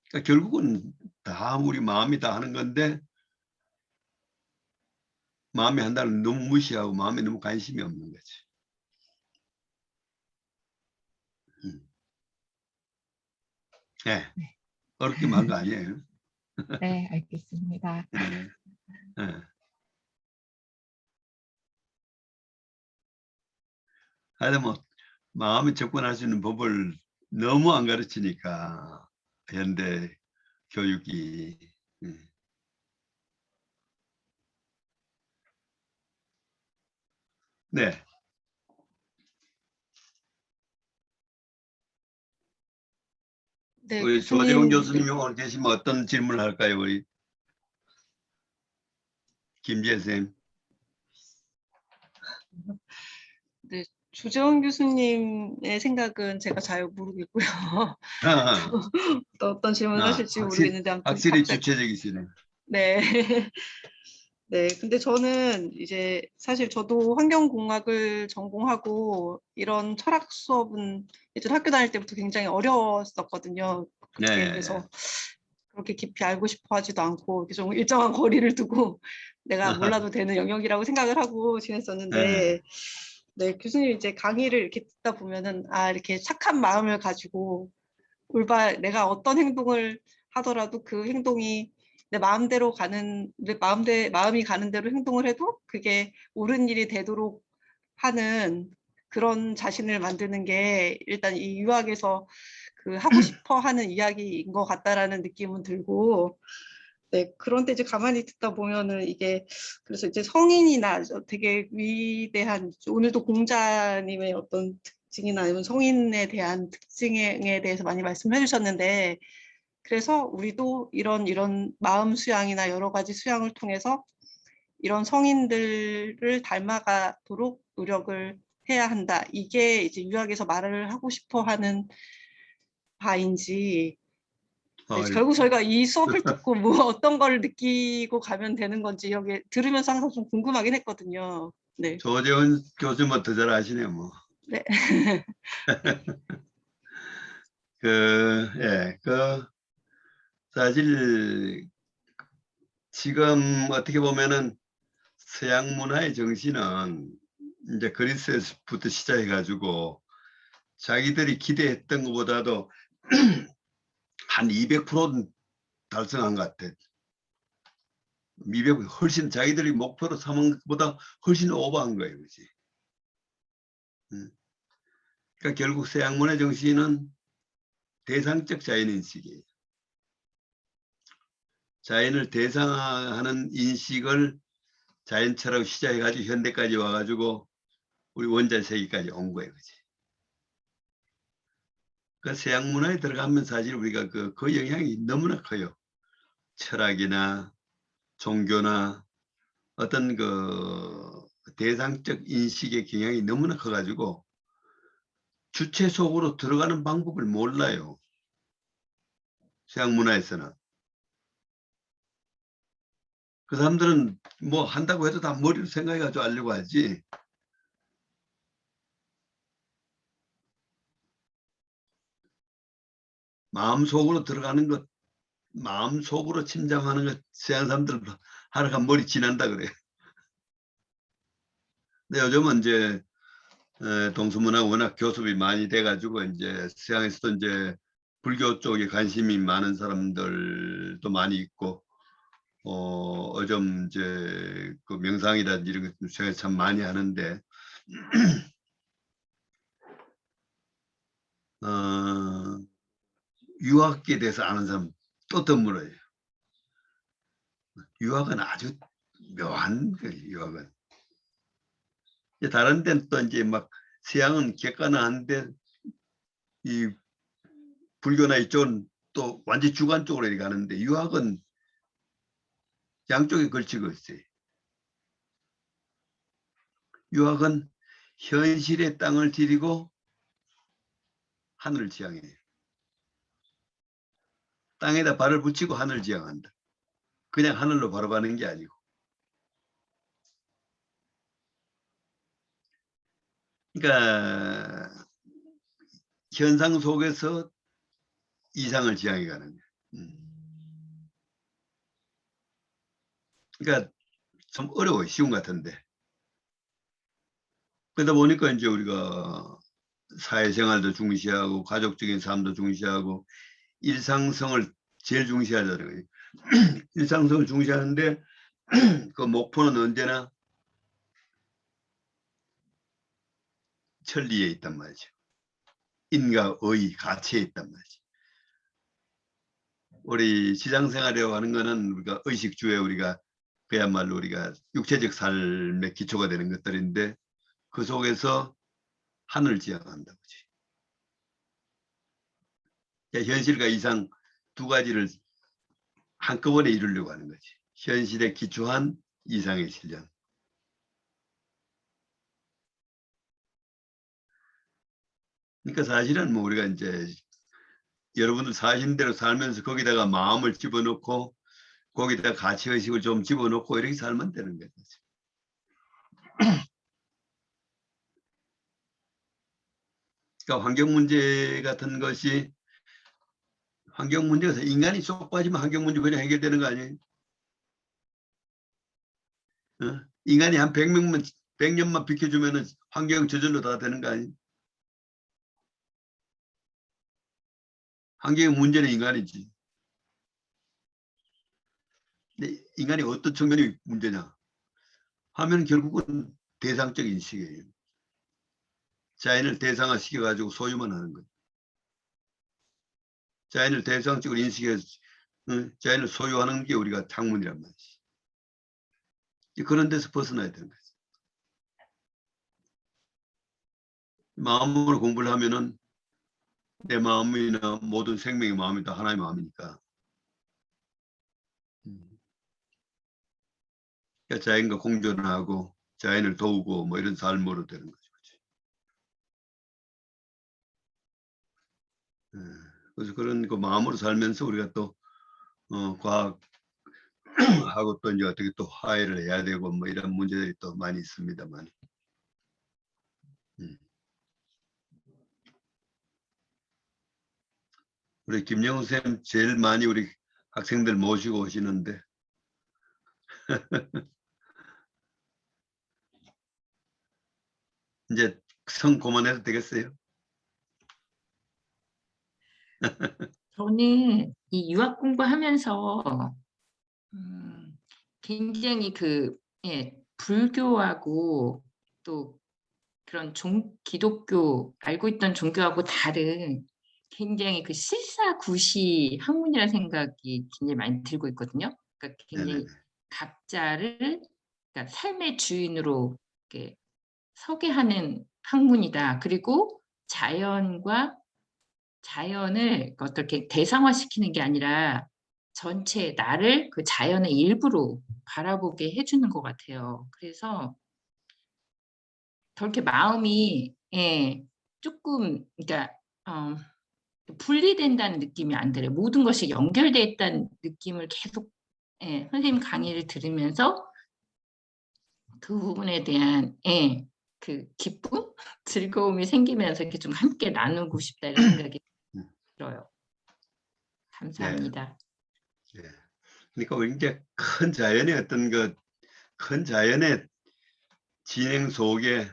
그러니까 결국은 다 우리 마음이 다 하는 건데 마음이 한다는 너무 무시하고 마음에 너무 관심이 없는 거지. 네. 어렵기만 한 거 아니에요. 네, 알겠습니다. 네. 네. 하여튼 뭐 마음에 접근할 수 있는 법을 너무 안 가르치니까 현대 교육이. 네. 네, 우리 조재훈 교수님. 교수님이 오늘 계시면 어떤 질문을 할까요? 우리 김지혜 선생님. 네, 조재원 교수님의 생각은 제가 잘 모르겠고요. 또 어떤 질문을 하실지 모르겠는데 아무튼 확실히 갑자기. 주체적이시네. 네. 네, 근데 저는 이제 사실 저도 환경공학을 전공하고 이런 철학 수업은 예전 학교 다닐 때부터 굉장히 어려웠었거든요. 그렇게 네. 그래서 그렇게 깊이 알고 싶어 하지도 않고 이렇게 좀 일정한 거리를 두고 내가 몰라도 되는 영역이라고 생각을 하고 지냈었는데 네, 교수님 이제 강의를 이렇게 듣다 보면은 이렇게 착한 마음을 가지고 내가 어떤 행동을 하더라도 그 행동이 내 마음대로 가는 마음이 가는 대로 행동을 해도 그게 옳은 일이 되도록 하는 그런 자신을 만드는 게 일단 이 유학에서 그 하고 싶어 하는 이야기인 것 같다라는 느낌은 들고 네, 그런데 이제 가만히 듣다 보면은 이게 그래서 이제 성인이나 되게 위대한 오늘도 공자님의 어떤 특징이나 아니면 성인에 대한 특징에 대해서 많이 말씀해 주셨는데 그래서 우리도 이런 마음 수양이나 여러 가지 수양을 통해서 이런 성인들을 닮아가도록 노력을 해야 한다. 이게 이제 유학에서 말을 하고 싶어 하는 바인지 네, 아, 결국 저희가 이 수업을 듣고 뭐 어떤 걸 느끼고 가면 되는 건지 여기 들으면서 항상 좀 궁금하긴 했거든요. 네. 조재원 교수만 더 잘 아시네요, 뭐. 네. 예, 사실 지금 어떻게 보면은 서양 문화의 정신은 이제 그리스에서부터 시작해가지고 자기들이 기대했던 것보다도 한 200%는 달성한 것 같아. 200 훨씬 자기들이 목표로 삼은 것보다 훨씬 오버한 거예요, 그렇지? 그러니까 결국 서양 문화의 정신은 대상적 자연 인식이에요. 자연을 대상화하는 인식을 자연처럼 시작해가지고 현대까지 와가지고 우리 원자 세계까지 온 거예요, 그렇지? 그 서양 문화에 들어가면 사실 우리가 그 영향이 너무나 커요. 철학이나 종교나 어떤 그 대상적 인식의 경향이 너무나 커가지고 주체 속으로 들어가는 방법을 몰라요. 서양 문화에서는. 그 사람들은 뭐 한다고 해도 다 머리로 생각해가지고 하려고 하지. 마음속으로 들어가는 것, 마음속으로 침잠하는 것 서양 사람들 하루가 머리 지난다 그래요. 근데 요즘은 이제 동서문화가 워낙 교습이 많이 돼가지고 이제 서양에서도 이제 불교 쪽에 관심이 많은 사람들도 많이 있고 요즘 이제 그 명상이라든지 이런 것 서양에서 참 많이 하는데 유학에 대해서 아는 사람 또 드물어요. 유학은 아주 묘한 거예요. 유학은 다른 데는 또 이제 막 서양은 객관화하는데 이 불교나 이쪽은 또 완전 주관적으로 이렇게 가는데 유학은 양쪽에 걸치고 있어요. 유학은 현실의 땅을 디디고 하늘을 지향해요. 땅에다 발을 붙이고 하늘을 지향한다. 그냥 하늘로 바로 가는 게 아니고. 그러니까 현상 속에서 이상을 지향해 가는 거예요. 그러니까 좀 어려워요. 쉬운 것 같은데. 그러다 보니까 이제 우리가 사회생활도 중시하고 가족적인 삶도 중시하고 일상성을 제일 중시하잖아요. 일상성을 중시하는데 그 목표는 언제나 천리에 있단 말이죠. 인과 의, 가치에 있단 말이죠. 우리 시장생활에 하는 거는 우리가 의식주에 우리가 그야말로 우리가 육체적 삶의 기초가 되는 것들인데 그 속에서 하늘을 지향한다. 현실과 이상 두 가지를 한꺼번에 이루려고 하는 거지. 현실에 기초한 이상의 실현. 그러니까 사실은 뭐 우리가 이제 여러분들 사신 대로 살면서 거기다가 마음을 집어넣고 거기다가 가치의식을 좀 집어넣고 이렇게 살면 되는 거죠. 그러니까 환경 문제 같은 것이 환경 문제에서 인간이 쏙 빠지면 환경 문제 그냥 해결되는 거 아니에요? 인간이 한 100년만 비켜주면 환경 저절로 다 되는 거 아니에요? 환경의 문제는 인간이지. 근데 인간이 어떤 측면이 문제냐 하면 결국은 대상적 인식이에요. 자연을 대상화시켜가지고 소유만 하는 거예요. 자연을 대상적으로 인식해서 자연을 소유하는 게 우리가 학문이란 말이지. 그런 데서 벗어나야 되는 거지. 마음으로 공부를 하면은 내 마음이나 모든 생명의 마음이 다 하나의 마음이니까. 그러니까 자연과 공존하고 자연을 도우고 뭐 이런 삶으로 되는 거죠. 그래서 그런 그 마음으로 살면서 우리가 또 과학하고 또 이제 어떻게 또 화해를 해야 되고 뭐 이런 문제들이 또 많이 있습니다만. 우리 김영우 쌤 제일 많이 우리 학생들 모시고 오시는데 이제 성 그만해도 되겠어요? 저는 이 유학 공부하면서 굉장히 불교하고 또 그런 기독교 알고 있던 종교하고 다른 굉장히 그 실사구시 학문이라는 생각이 굉장히 많이 들고 있거든요. 그러니까 굉장히 네네네. 각자를 그러니까 삶의 주인으로 이렇게 서게 하는 학문이다. 그리고 자연을 어떻게 대상화시키는 게 아니라 전체 나를 그 자연의 일부로 바라보게 해주는 것 같아요. 그래서 더 이렇게 마음이 조금 그러니까 분리된다는 느낌이 안 들어요. 모든 것이 연결되어 있다는 느낌을 계속 선생님 강의를 들으면서 그 부분에 대한 그 기쁨, 즐거움이 생기면서 이렇게 좀 함께 나누고 싶다 이런 생각이 들어요. 감사합니다. 네. 그러니까 우리 이제 큰 자연의 어떤 큰 자연의 진행 속에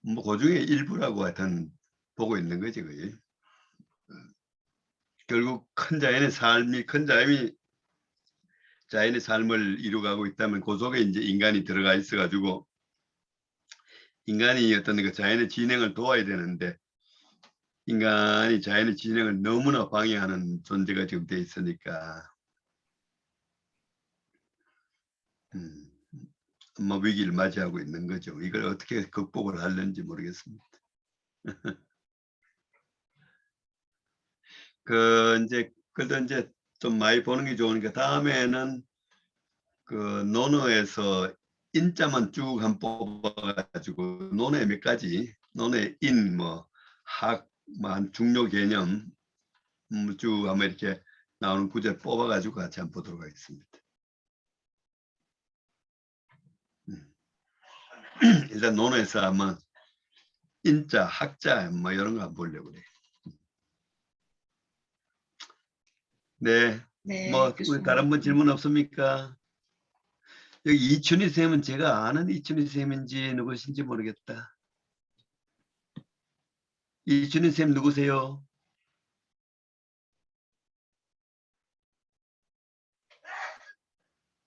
뭐 그중에 일부라고 하여튼 보고 있는 거지 거의. 결국 큰 자연의 삶을 이루어가고 있다면 그 속에 이제 인간이 들어가 있어 가지고 인간이 어떤 그 자연의 진행을 도와야 되는데 인간이 자연의 진행을 너무나 방해하는 존재가 지금 돼 있으니까 뭐 위기를 맞이하고 있는 거죠. 이걸 어떻게 극복을 하려는지 모르겠습니다. 그래도 이제 좀 많이 보는 게 좋으니까 다음에는 그 논어에서 인자만 쭉 한 뽑아가지고 논어에 몇 가지 논어의 인, 뭐 학, 한 중요 개념 쭉 한번 이렇게 나오는 구절 뽑아가지고 같이 한번 보도록 하겠습니다. 일단 논어에서 한번 인자, 학자 뭐 이런 거 한번 보려고 그래요. 네, 네, 뭐 우리 교수님. 다른 분 질문 없습니까? 여기 이춘희 쌤은 제가 아는 이춘희 쌤인지 누구신지 모르겠다. 이춘희 쌤 누구세요?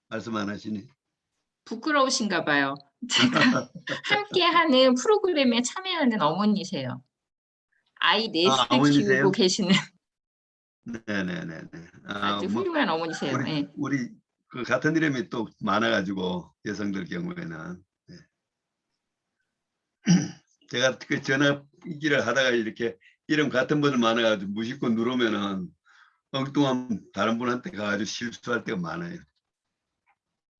말씀 안 하시네. 부끄러우신가 봐요. 제가 함께하는 프로그램에 참여하는 어머니세요. 아이 넷을 어머니세요? 키우고 계시는 네네네네. 아주 뭐 훌륭한 어머니세요. 우리 그 같은 이름이 또 많아가지고 여성들 경우에는 제가 그 전화기를 하다가 이렇게 이름 같은 분들 많아가지고 무심코 누르면은 엉뚱한 다른 분한테 가가지고 실수할 때가 많아요.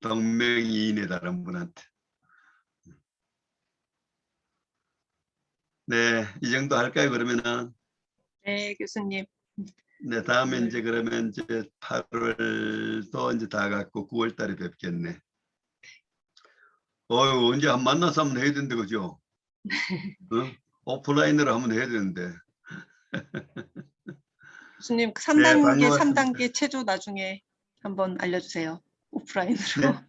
동명이인의 다른 분한테. 네, 이 정도 할까요 그러면은? 네, 교수님. 네, 다음에 이제 그러면 이제 8월도 이제 다 갔고 9월 달에 뵙겠네. 언제 한 만나서 한번 해야 되는데 그죠? 오프라인으로 한번 해야 되는데. 교수님 그 네, 3단계, 반가웠습니다. 3단계 체조 나중에 한번 알려주세요. 오프라인으로. 네?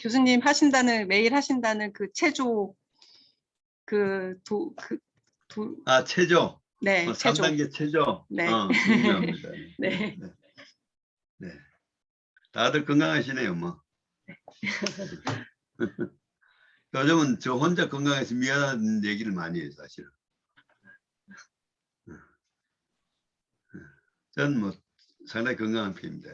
교수님 매일 하신다는 그 체조 체조. 네, 체조. 3단계 체조. 네. 중요합니다. 네. 네. 다들 건강하시네요, 뭐. 요즘은 저 혼자 건강해서 미안한 얘기를 많이 해요, 사실은. 전 뭐 상당히 건강한 표입니다.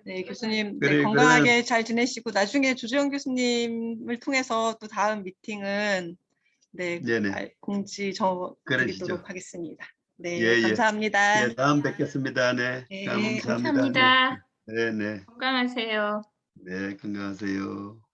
네, 교수님 그래, 네, 건강하게 잘 지내시고 나중에 조재영 교수님을 통해서 또 다음 미팅은 네, 네네. 공지 그러시죠. 드리도록 하겠습니다. 네, 예, 예. 감사합니다. 예, 다음 뵙겠습니다. 네. 네, 감사합니다. 감사합니다. 네, 네, 건강하세요. 네, 건강하세요.